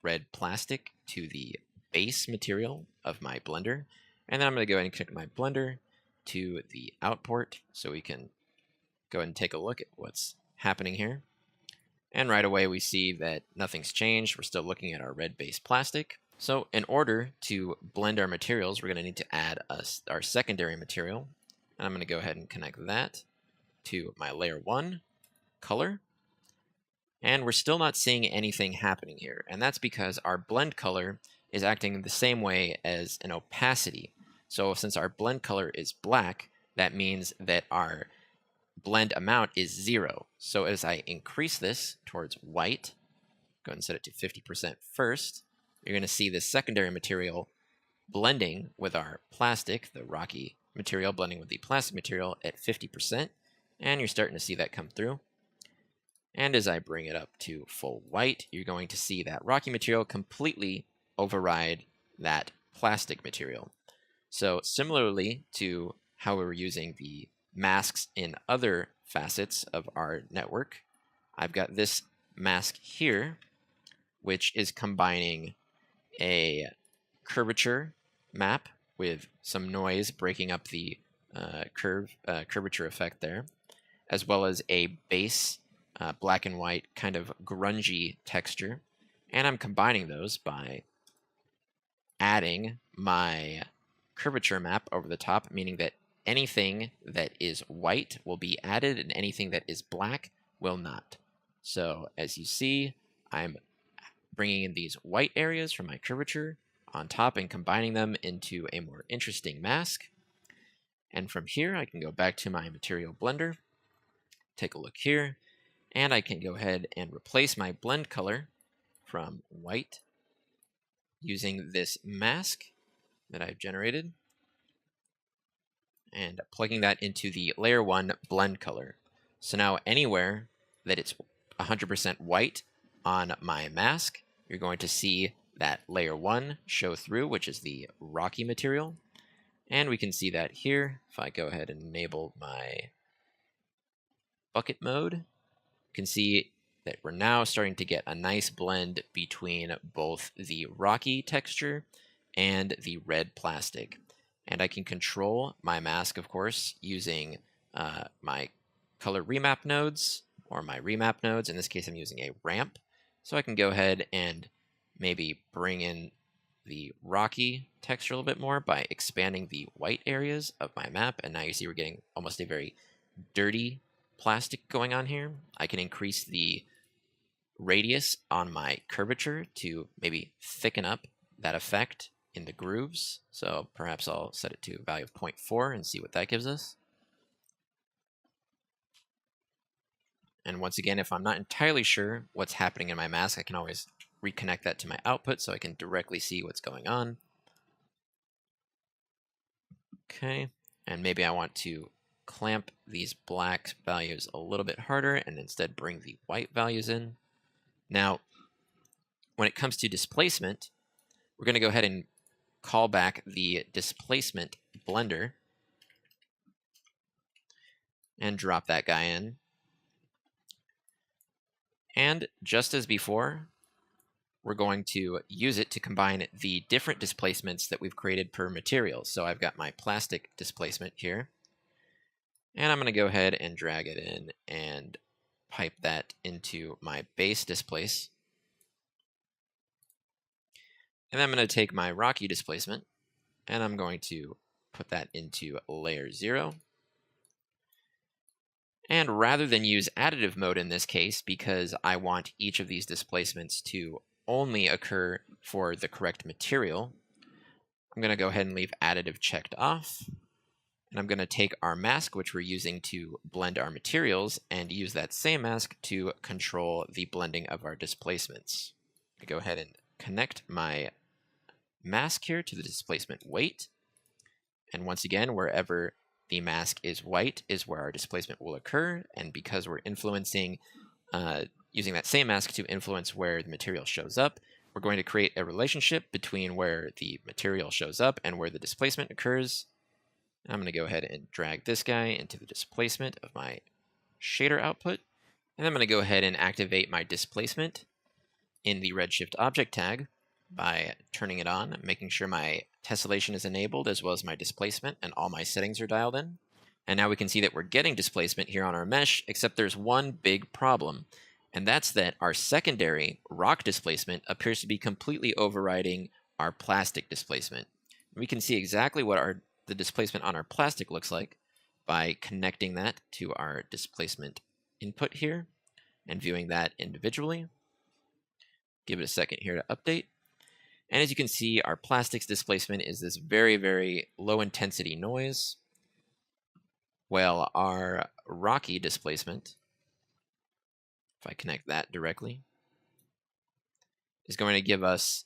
red plastic to the base material of my blender. And then I'm going to go ahead and connect my blender to the out port so we can go ahead and take a look at what's happening here. And right away we see that nothing's changed. We're still looking at our red base plastic. So in order to blend our materials, we're going to need to add our secondary material. And I'm going to go ahead and connect that to my layer 1 color. And we're still not seeing anything happening here. And that's because our blend color is acting the same way as an opacity. So since our blend color is black, that means that our blend amount is 0. So as I increase this towards white, go ahead and set it to 50% first, you're going to see this secondary material blending with our plastic, the rocky material blending with the plastic material at 50%, and you're starting to see that come through. And as I bring it up to full white, you're going to see that rocky material completely override that plastic material. So similarly to how we were using the masks in other facets of our network, I've got this mask here, which is combining a curvature map with some noise breaking up the curvature effect there, as well as a base black and white kind of grungy texture. And I'm combining those by adding my curvature map over the top, meaning that anything that is white will be added and anything that is black will not. So as you see, I'm bringing in these white areas from my curvature on top and combining them into a more interesting mask. And from here, I can go back to my material blender, take a look here, and I can go ahead and replace my blend color from white using this mask that I've generated and plugging that into the layer 1 blend color. So now anywhere that it's 100% white on my mask, you're going to see that layer 1 show through, which is the rocky material. And we can see that here. If I go ahead and enable my bucket mode, you can see that we're now starting to get a nice blend between both the rocky texture and the red plastic. And I can control my mask, of course, using my color remap nodes or my remap nodes. In this case, I'm using a ramp. So I can go ahead and maybe bring in the rocky texture a little bit more by expanding the white areas of my map. And now you see we're getting almost a very dirty plastic going on here. I can increase the radius on my curvature to maybe thicken up that effect in the grooves. So perhaps I'll set it to a value of 0.4 and see what that gives us. And once again, if I'm not entirely sure what's happening in my mask, I can always reconnect that to my output so I can directly see what's going on. Okay, and maybe I want to clamp these black values a little bit harder and instead bring the white values in. Now, when it comes to displacement, we're going to go ahead and call back the displacement blender and drop that guy in. And just as before, we're going to use it to combine the different displacements that we've created per material. So I've got my plastic displacement here, and I'm going to go ahead and drag it in and pipe that into my base displace. And then I'm going to take my rocky displacement, and I'm going to put that into layer 0. And rather than use additive mode in this case, because I want each of these displacements to only occur for the correct material, I'm I'm going to go ahead and leave additive checked off. And I'm going to take our mask, which we're using to blend our materials, and use that same mask to control the blending of our displacements. I go ahead and connect my mask here to the displacement weight. And once again, wherever the mask is white is where our displacement will occur. And because we're influencing, using that same mask to influence where the material shows up, we're going to create a relationship between where the material shows up and where the displacement occurs. I'm going to go ahead and drag this guy into the displacement of my shader output. And I'm going to go ahead and activate my displacement in the Redshift object tag by turning it on, making sure my tessellation is enabled as well as my displacement, and all my settings are dialed in. And now we can see that we're getting displacement here on our mesh, except there's one big problem, and that's that our secondary rock displacement appears to be completely overriding our plastic displacement. We can see exactly what the displacement on our plastic looks like by connecting that to our displacement input here and viewing that individually. Give it a second here to update. And as you can see, our plastics displacement is this very, very low intensity noise, while our rocky displacement, if I connect that directly, is going to give us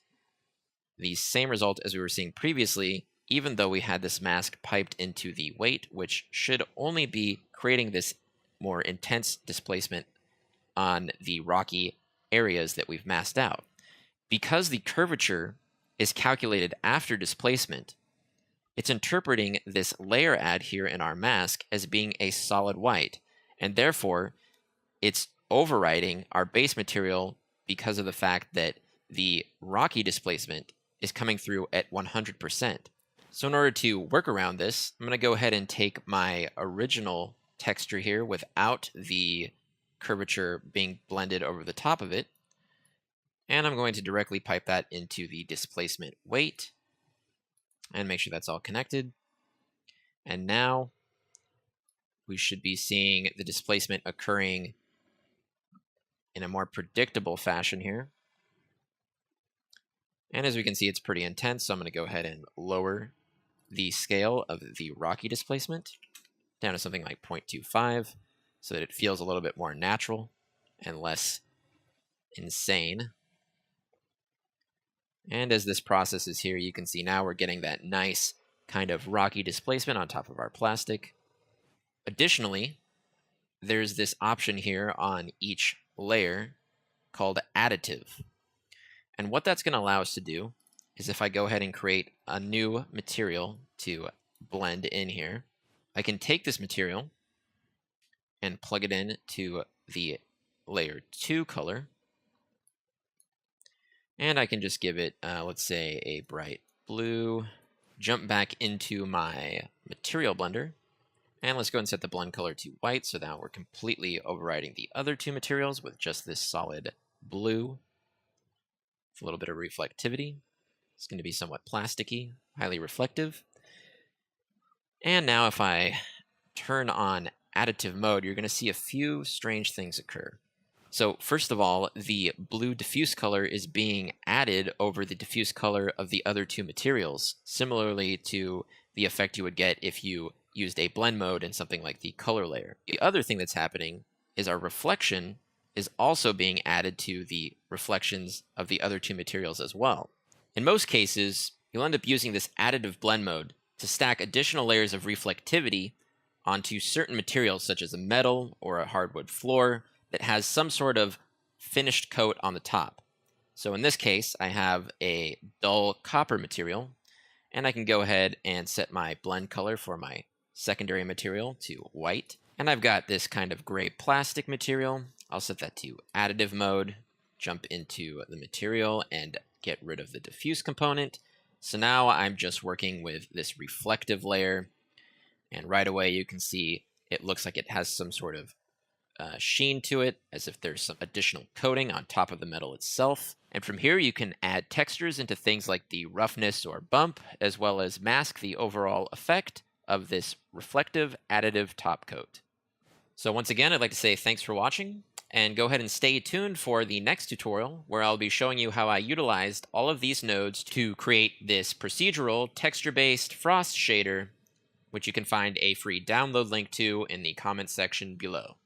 the same result as we were seeing previously, even though we had this mask piped into the weight, which should only be creating this more intense displacement on the rocky areas that we've masked out. Because the curvature is calculated after displacement, it's interpreting this layer add here in our mask as being a solid white, and therefore it's overriding our base material because of the fact that the rocky displacement is coming through at 100%. So in order to work around this, I'm going to go ahead and take my original texture here without the curvature being blended over the top of it, and I'm going to directly pipe that into the displacement weight and make sure that's all connected. And now we should be seeing the displacement occurring in a more predictable fashion here. And as we can see, it's pretty intense, so I'm going to go ahead and lower the scale of the rocky displacement down to something like 0.25 so that it feels a little bit more natural and less insane. And as this process is here, you can see now we're getting that nice kind of rocky displacement on top of our plastic. Additionally, there's this option here on each layer called additive. And what that's going to allow us to do is if I go ahead and create a new material to blend in here, I can take this material and plug it in to the layer 2 color. And I can just give it, let's say, a bright blue. Jump back into my material blender. And let's go ahead and set the blend color to white so now we're completely overriding the other two materials with just this solid blue. With a little bit of reflectivity. It's going to be somewhat plasticky, highly reflective. And now if I turn on additive mode, you're going to see a few strange things occur. So first of all, the blue diffuse color is being added over the diffuse color of the other two materials, similarly to the effect you would get if you used a blend mode in something like the color layer. The other thing that's happening is our reflection is also being added to the reflections of the other two materials as well. In most cases, you'll end up using this additive blend mode to stack additional layers of reflectivity onto certain materials such as a metal or a hardwood floor that has some sort of finished coat on the top. So in this case, I have a dull copper material, and I can go ahead and set my blend color for my secondary material to white. And I've got this kind of gray plastic material. I'll set that to additive mode, jump into the material, and get rid of the diffuse component. So now I'm just working with this reflective layer, and right away you can see it looks like it has some sort of sheen to it, as if there's some additional coating on top of the metal itself. And from here you can add textures into things like the roughness or bump, as well as mask the overall effect of this reflective additive top coat. So once again, I'd like to say thanks for watching, And go ahead and stay tuned for the next tutorial, where I'll be showing you how I utilized all of these nodes to create this procedural texture-based frost shader, which you can find a free download link to in the comments section below.